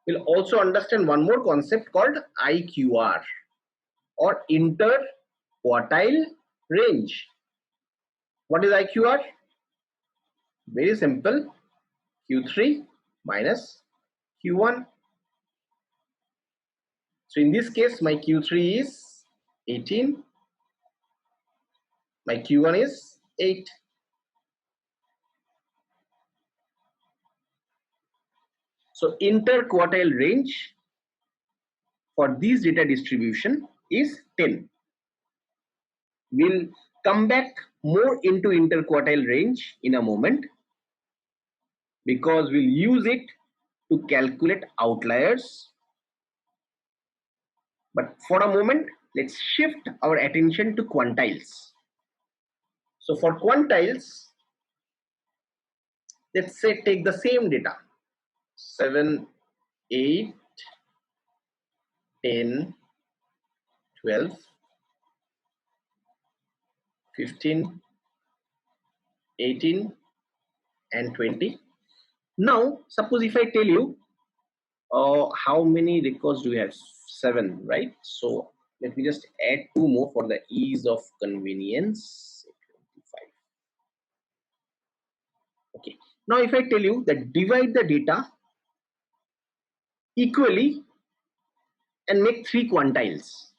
we'll also understand one more concept called IQR, or interquartile range. What is IQR? Very simple, Q3 minus Q1. So in this case, my Q3 is 18, my Q1 is 8. So interquartile range for this data distribution is 10. We'll come back more into interquartile range in a moment, because we'll use it to calculate outliers, But for a moment, let's shift our attention to quantiles. So for quantiles, let's say take the same data, 7, 8, 10, 12, 15, 18, and 20. Now, suppose if I tell you how many records do we have? 7, right? So let me just add 2 more for the ease of convenience. 25. Okay. Now, if I tell you that divide the data equally and make 3 quantiles.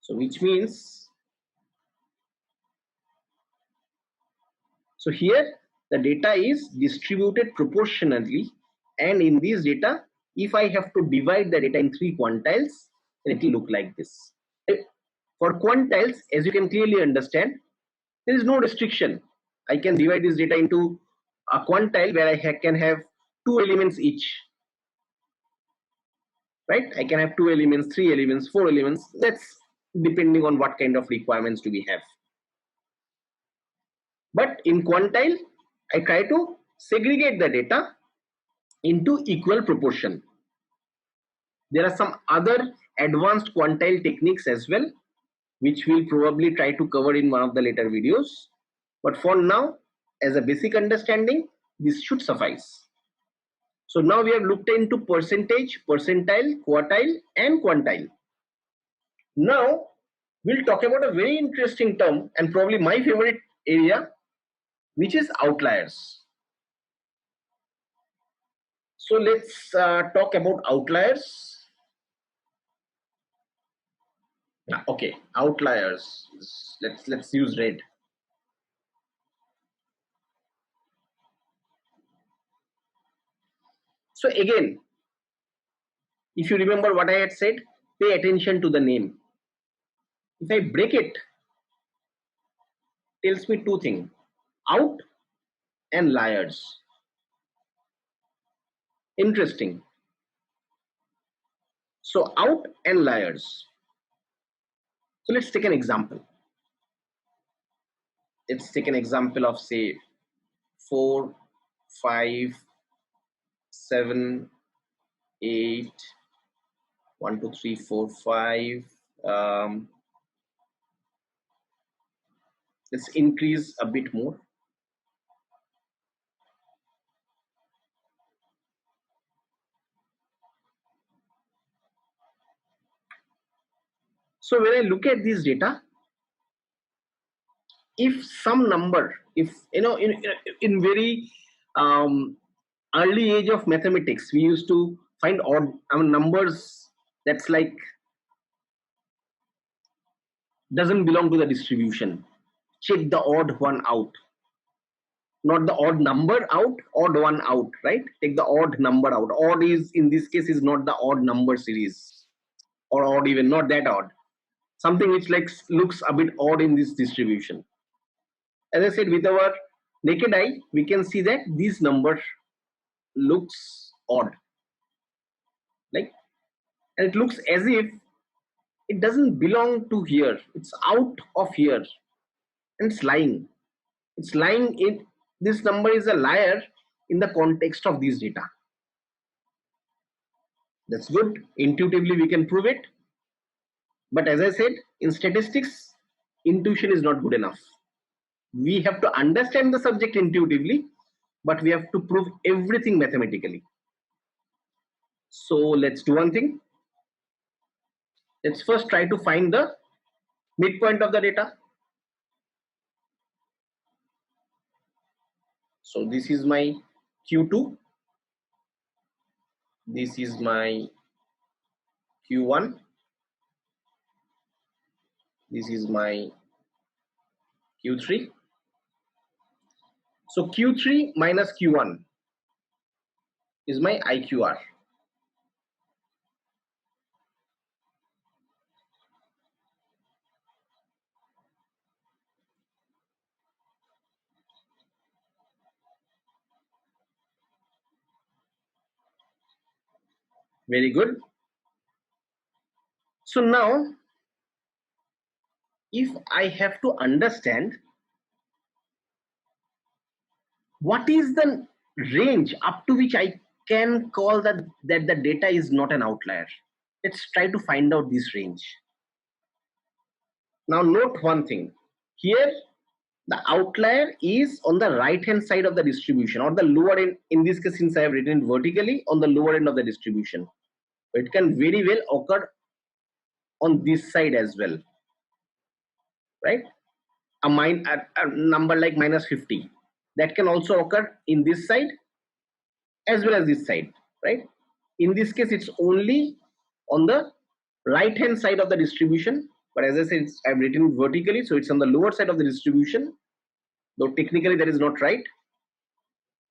So which means, so here the data is distributed proportionally, and in this data, if I have to divide the data in 3 quantiles, then it will look like this. For quantiles, as you can clearly understand, there is no restriction. I can divide this data into a quantile where I can have 2 elements each. Right? I can have 2 elements, 3 elements, 4 elements. That's depending on what kind of requirements do we have. But in quantile, I try to segregate the data into equal proportion. There are some other advanced quantile techniques as well, which we'll probably try to cover in one of the later videos. But for now, as a basic understanding, this should suffice. So now we have looked into percentage, percentile, quartile, and quantile. Now we'll talk about a very interesting term and probably my favorite area, which is outliers. So let's talk about outliers. Okay, outliers. Let's use red. So again, if you remember what I had said, pay attention to the name. If I break it, tells me 2 things: out and liars. Interesting. So out and liars. So let's take an example. Let's take an example of say 4, 5, 7, 8, 1, 2, 3, 4, 5. Let's increase a bit more. So when I look at this data, if some number, if you know, in very early age of mathematics, we used to find odd numbers that's like doesn't belong to the distribution. Check the odd one out, not the odd number out, odd one out, right? Take the odd number out. Odd is in this case is not the odd number series, or odd even not that odd. Something which like looks a bit odd in this distribution. As I said, with our naked eye, we can see that this number looks odd, like, and it looks as if it doesn't belong to here. It's out of here, and it's lying. It's lying in this number is a liar in the context of this data. That's good. Intuitively, we can prove it. But as I said, in statistics, intuition is not good enough. We have to understand the subject intuitively, but we have to prove everything mathematically. So let's do one thing. Let's first try to find the midpoint of the data. So this is my Q2. This is my Q1. This is my Q3. So Q3 minus Q1 is my IQR. Very good. So now, if I have to understand what is the range up to which I can call that the data is not an outlier, let's try to find out this range. Now note one thing here, the outlier is on the right hand side of the distribution, or the lower end. In this case, since I have written it vertically, on the lower end of the distribution. It can very well occur on this side as well, right? A number like -50, that can also occur in this side as well as this side, right? In this case, it's only on the right hand side of the distribution, but as I said, I've written vertically, so it's on the lower side of the distribution, though technically that is not right.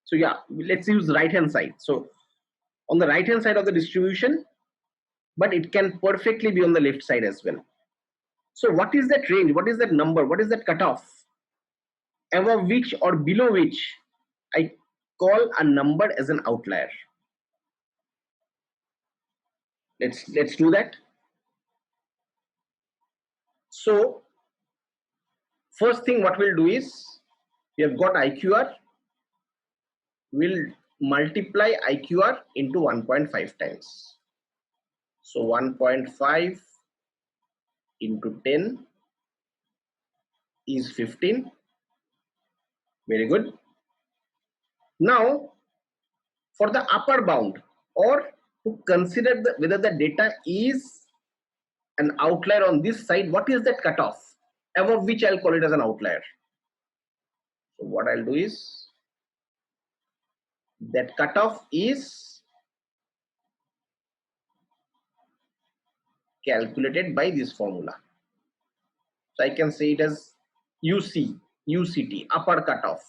So yeah, let's use right hand side. So on the right hand side of the distribution, but it can perfectly be on the left side as well. So what is that range? What is that number? What is that cutoff? Above which or below which I call a number as an outlier. Let's do that. So first thing what we'll do is, we have got IQR, we'll multiply IQR into 1.5 times. So 1.5 into 10 is 15. Very good. Now for the upper bound, or to consider whether the data is an outlier on this side, what is that cutoff above which I'll call it as an outlier? So what I'll do is, that cutoff is calculated by this formula. So I can say it as UCT, upper cutoff,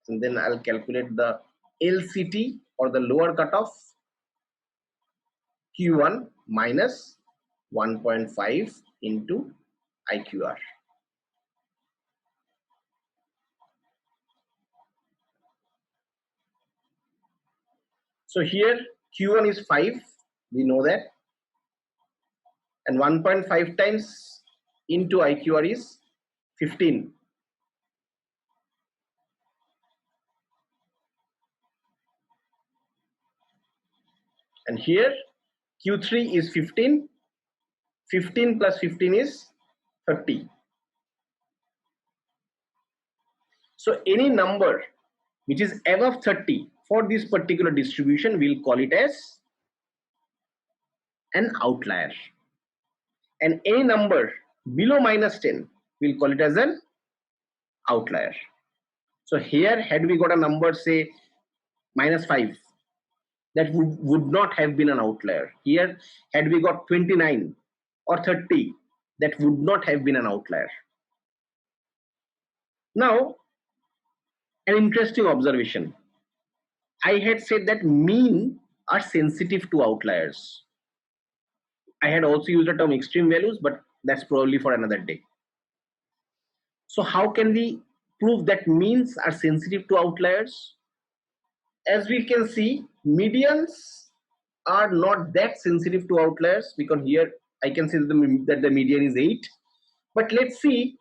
and then I'll calculate the LCT, or the lower cutoff, Q1 minus 1.5 into IQR. So here Q1 is 5, we know that, and 1.5 times into IQR is 15. And here Q3 is 15, 15 plus 15 is 30. So any number which is above 30 for this particular distribution, we'll call it as an outlier. And any number below -10, we'll call it as an outlier. So here, had we got a number, say -5, that would not have been an outlier. Here, had we got 29 or 30, that would not have been an outlier. Now, an interesting observation. I had said that mean are sensitive to outliers. I had also used the term extreme values, but that's probably for another day. So how can we prove that means are sensitive to outliers? As we can see, medians are not that sensitive to outliers, because here I can say that the median is 8. But let's see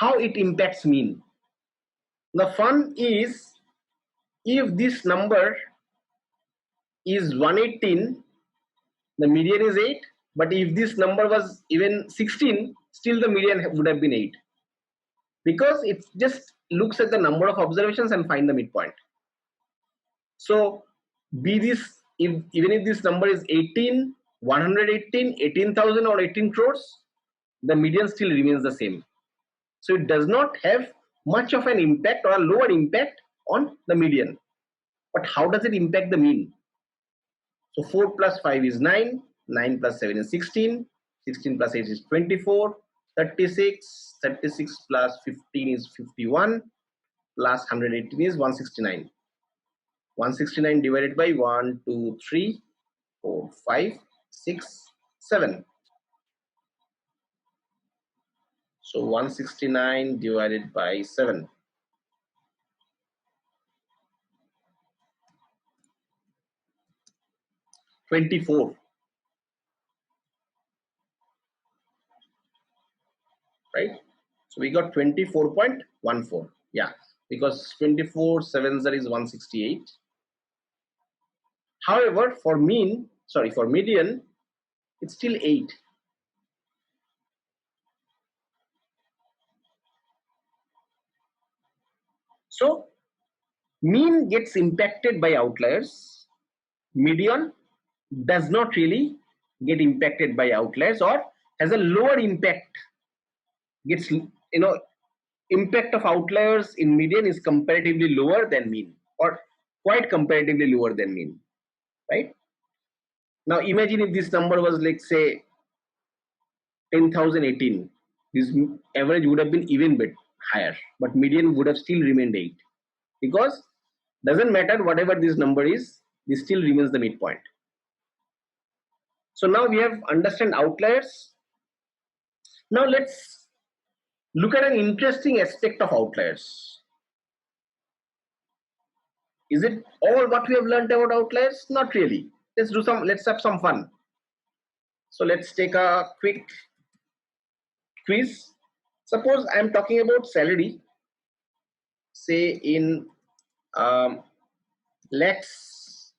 how it impacts mean. The fun is, if this number is 118, the median is 8. But if this number was even 16, still the median would have been 8. Because it just looks at the number of observations and find the midpoint. So even if this number is 18, 118, 18,000 or 18 crores, the median still remains the same. So it does not have much of an impact, or a lower impact, on the median. But how does it impact the mean? So 4 plus 5 is 9, 9 plus 7 is 16, 16 plus 8 is 24, 36, 36 plus 15 is 51, plus 118 is 169. 169 divided by 1, 2, 3, 4, 5, 6, 7. So 169 divided by 7. 24, right? So we got 24.14. Yeah, because 24 sevens is 168. However, for median, it's still 8. So mean gets impacted by outliers. Median does not really get impacted by outliers, or has a lower impact. Gets, impact of outliers in median is comparatively lower than mean, or quite comparatively lower than mean, right? Now imagine if this number was like say 10,018, this average would have been even bit higher, but median would have still remained 8, because doesn't matter whatever this number is, this still remains the midpoint. So now we have understand outliers. Now let's look at an interesting aspect of outliers. Is it all what we have learned about outliers? Not really. Let's have some fun. So let's take a quick quiz. Suppose I'm talking about salary, say in lakhs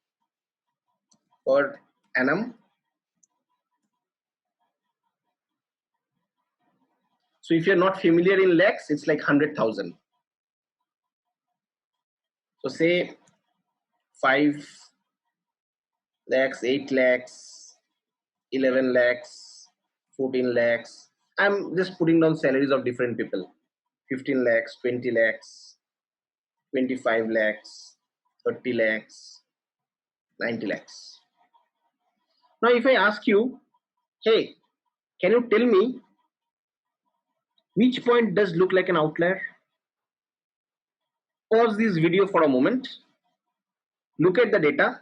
per annum. So if you're not familiar in lakhs, it's like 100,000. So say 5 lakhs, 8 lakhs, 11 lakhs, 14 lakhs. I'm just putting down salaries of different people. 15 lakhs, 20 lakhs, 25 lakhs, 30 lakhs, 90 lakhs. Now if I ask you, hey, can you tell me which point does look like an outlier? Pause this video for a moment, look at the data,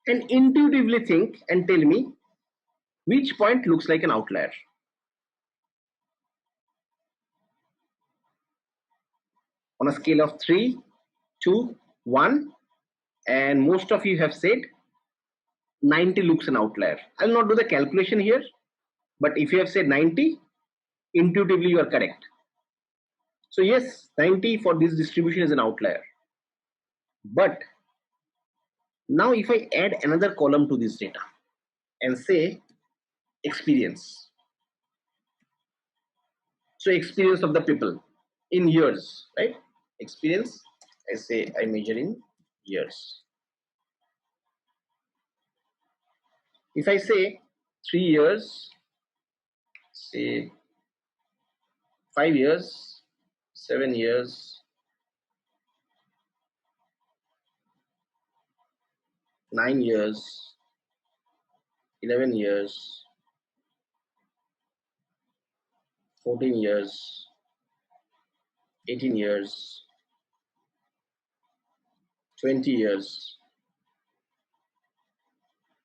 and intuitively think and tell me which point looks like an outlier. On a scale of 3, 2, 1, and most of you have said 90 looks an outlier. I'll not do the calculation here, but if you have said 90, intuitively you are correct. So yes, 90 for this distribution is an outlier. But now if I add another column to this data and say experience. So experience of the people in years, right? Experience, I say I measure in years. If I say 3 years, say 5 years, 7 years, 9 years, 11 years, 14 years, 18 years, 20 years,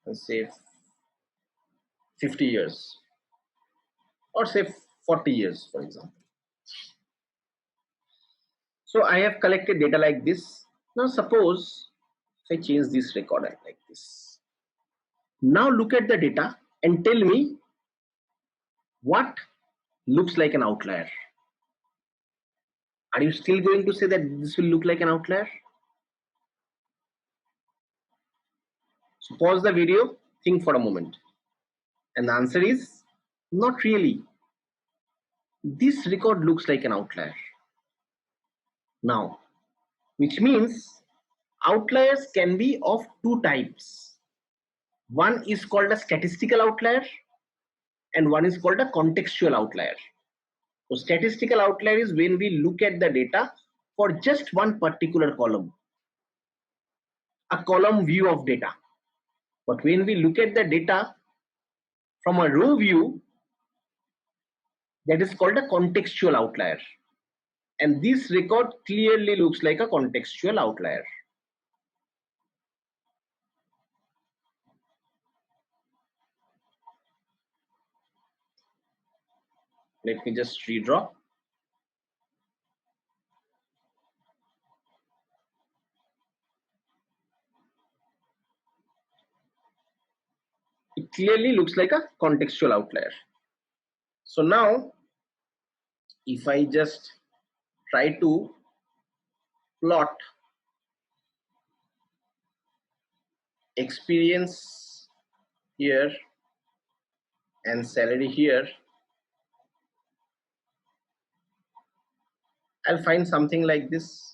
and say 50 years, or say 40 years, for example. So I have collected data like this. Now suppose if I change this record like this. Now look at the data and tell me what looks like an outlier. Are you still going to say that this will look like an outlier? So pause the video, think for a moment. And the answer is not really. This record looks like an outlier. Now, which means outliers can be of two types. One is called a statistical outlier and one is called a contextual outlier. So statistical outlier is when we look at the data for just one particular column, a column view of data. But when we look at the data from a row view, that is called a contextual outlier. And this record clearly looks like a contextual outlier. Let me just redraw. it clearly looks like a contextual outlier. So now if I just try to plot experience here and salary here, I'll find something like this.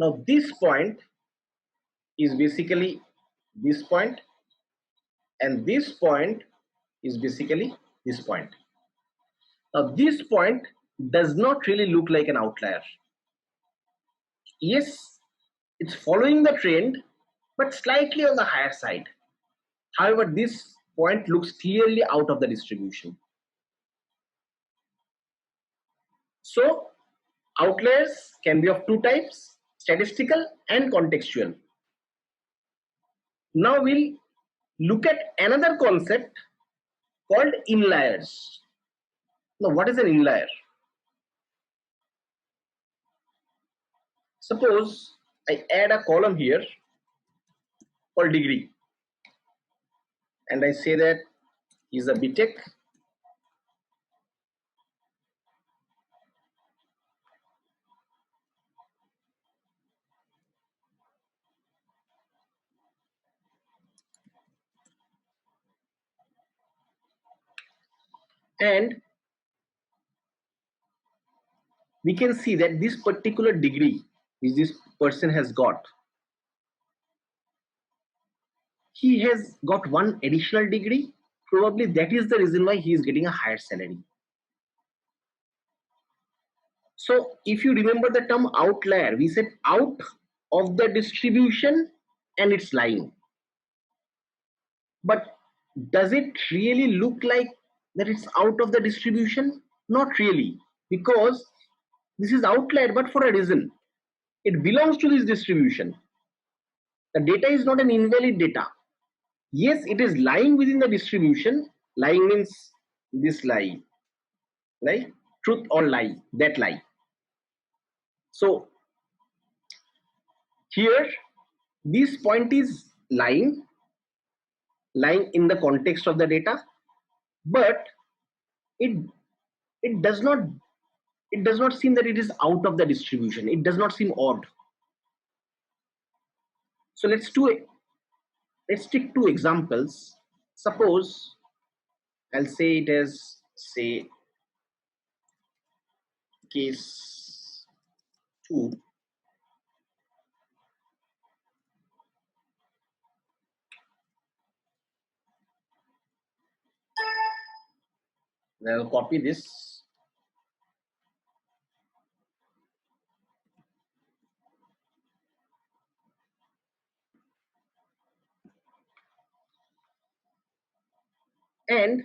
Now this point is basically this point, and this point is basically this point. Now this point does not really look like an outlier. Yes, it's following the trend, but slightly on the higher side. However, this point looks clearly out of the distribution. So outliers can be of two types, statistical and contextual. Now we'll look at another concept called inliers. Now what is an inlier? Suppose I add a column here called degree, and I say that is a BTech, and we can see that this particular degree which this person has got, he has got one additional degree. Probably that is the reason why he is getting a higher salary. So if you remember the term outlier, we said out of the distribution and it's lying. But does it really look like that it's out of the distribution? Not really, because this is outlier but for a reason. It belongs to this distribution. The data is not an invalid data. Yes, it is lying within the distribution. Lying means this lie, right? Truth or lie, that lie. So here this point is lying in the context of the data, but it it does not seem that it is out of the distribution. It does not seem odd. So let's take two examples. Suppose I'll say it as, say, case 2. I'll copy this. And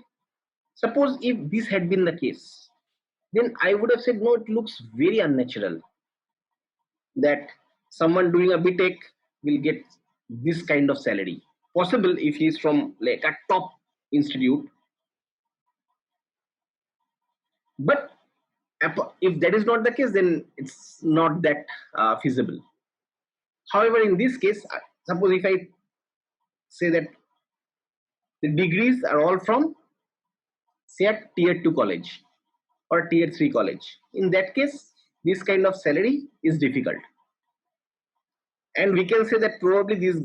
suppose if this had been the case, then I would have said, no, it looks very unnatural that someone doing a BTech will get this kind of salary. Possible if he is from like a top institute, but if that is not the case, then it's not that feasible. However, in this case, suppose if I say that the degrees are all from, say, a tier 2 college or tier 3 college, in that case this kind of salary is difficult, and we can say that probably this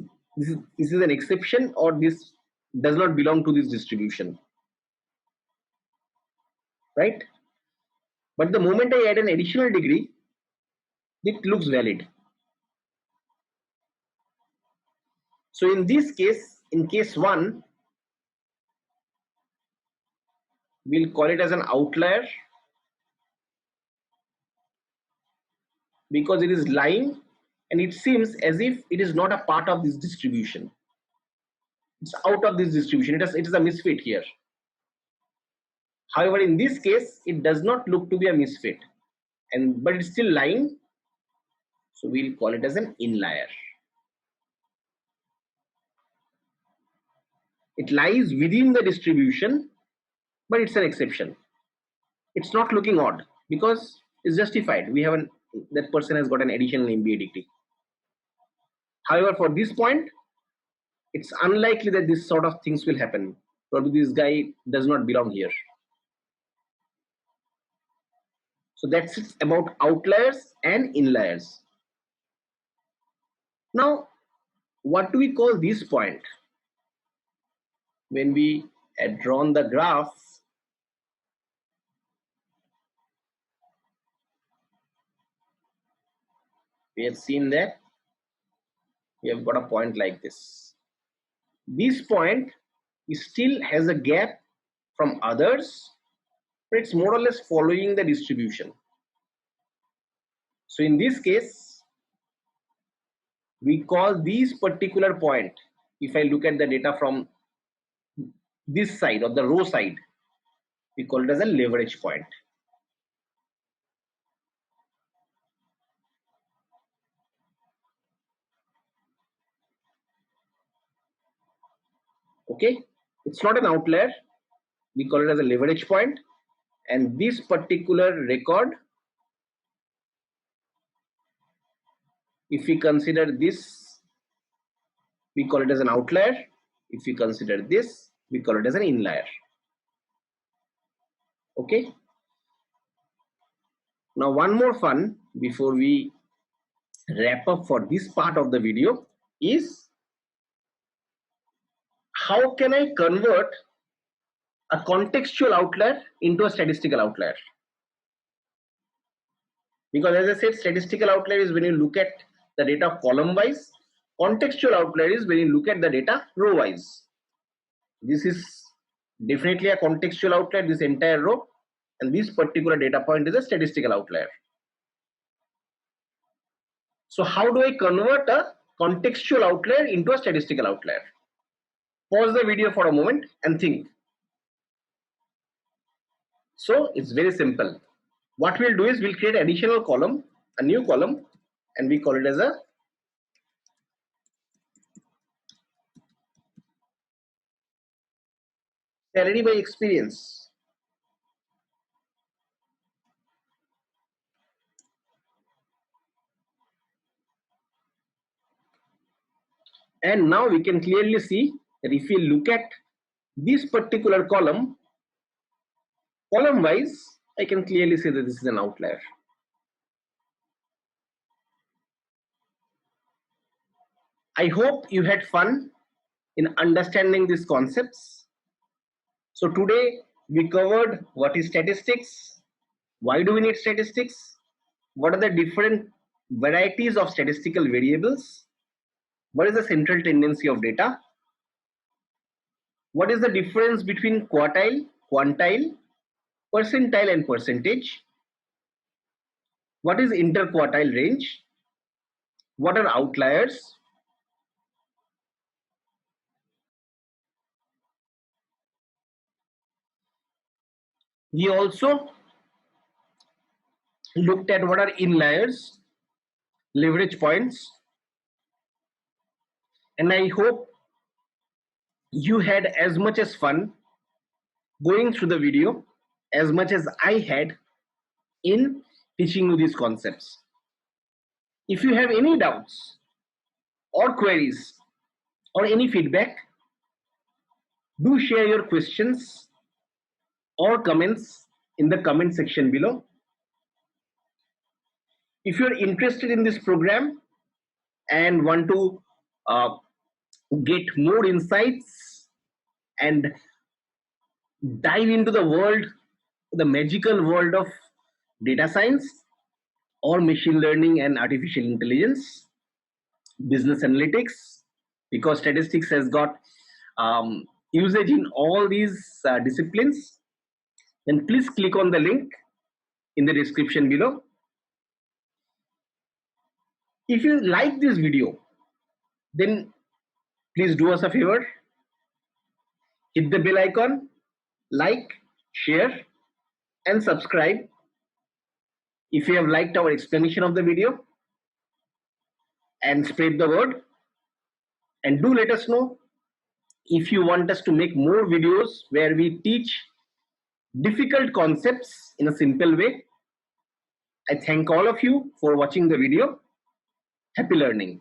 is an exception, or this does not belong to this distribution, right? But the moment I add an additional degree, it looks valid. So in this case, in case 1, we'll call it as an outlier because it is lying and it seems as if it is not a part of this distribution. It's out of this distribution. It is a misfit here. However, in this case, it does not look to be a misfit, but it's still lying. So we'll call it as an inlier. It lies within the distribution, but it's an exception. It's not looking odd because it's justified. That person has got an additional MBA degree. However, for this point, it's unlikely that this sort of things will happen. Probably this guy does not belong here. So that's it about outliers and inliers. Now, what do we call this point? When we had drawn the graph, we have seen that we have got a point like this. This point still has a gap from others, but it's more or less following the distribution. So in this case, we call this particular point, if I look at the data from this side or the row side, we call it as a leverage point. Okay, it's not an outlier. We call it as a leverage point, and this particular record, if we consider this, we call it as an outlier. If we consider this, we call it as an inlier. Okay. Now, one more fun before we wrap up for this part of the video is how can I convert a contextual outlier into a statistical outlier? Because as I said, statistical outlier is when you look at the data column wise. Contextual outlier is when you look at the data row wise. This is definitely a contextual outlier, this entire row, and this particular data point is a statistical outlier. So how do I convert a contextual outlier into a statistical outlier? Pause the video for a moment and think. So it's very simple. What we'll do is we'll create additional column, a new column, and we call it as a salary by experience. And now we can clearly see that if we look at this particular column wise, I can clearly see that this is an outlier. I hope you had fun in understanding these concepts. So today we covered what is statistics, why do we need statistics, what are the different varieties of statistical variables, what is the central tendency of data, what is the difference between quartile, quantile, percentile and percentage, what is interquartile range, what are outliers, we also looked at what are inliers, leverage points, and I hope you had as much as fun going through the video as much as I had in teaching you these concepts. If you have any doubts or queries or any feedback, do share your questions or comments in the comment section below. If you're interested in this program and want to get more insights and dive into the world, the magical world of data science or machine learning and artificial intelligence, business analytics, because statistics has got usage in all these disciplines, then please click on the link in the description below. If you like this video, then please do us a favor, hit the bell icon, like, share, and subscribe if you have liked our explanation of the video, and spread the word. And do let us know if you want us to make more videos where we teach difficult concepts in a simple way. I thank all of you for watching the video. Happy learning.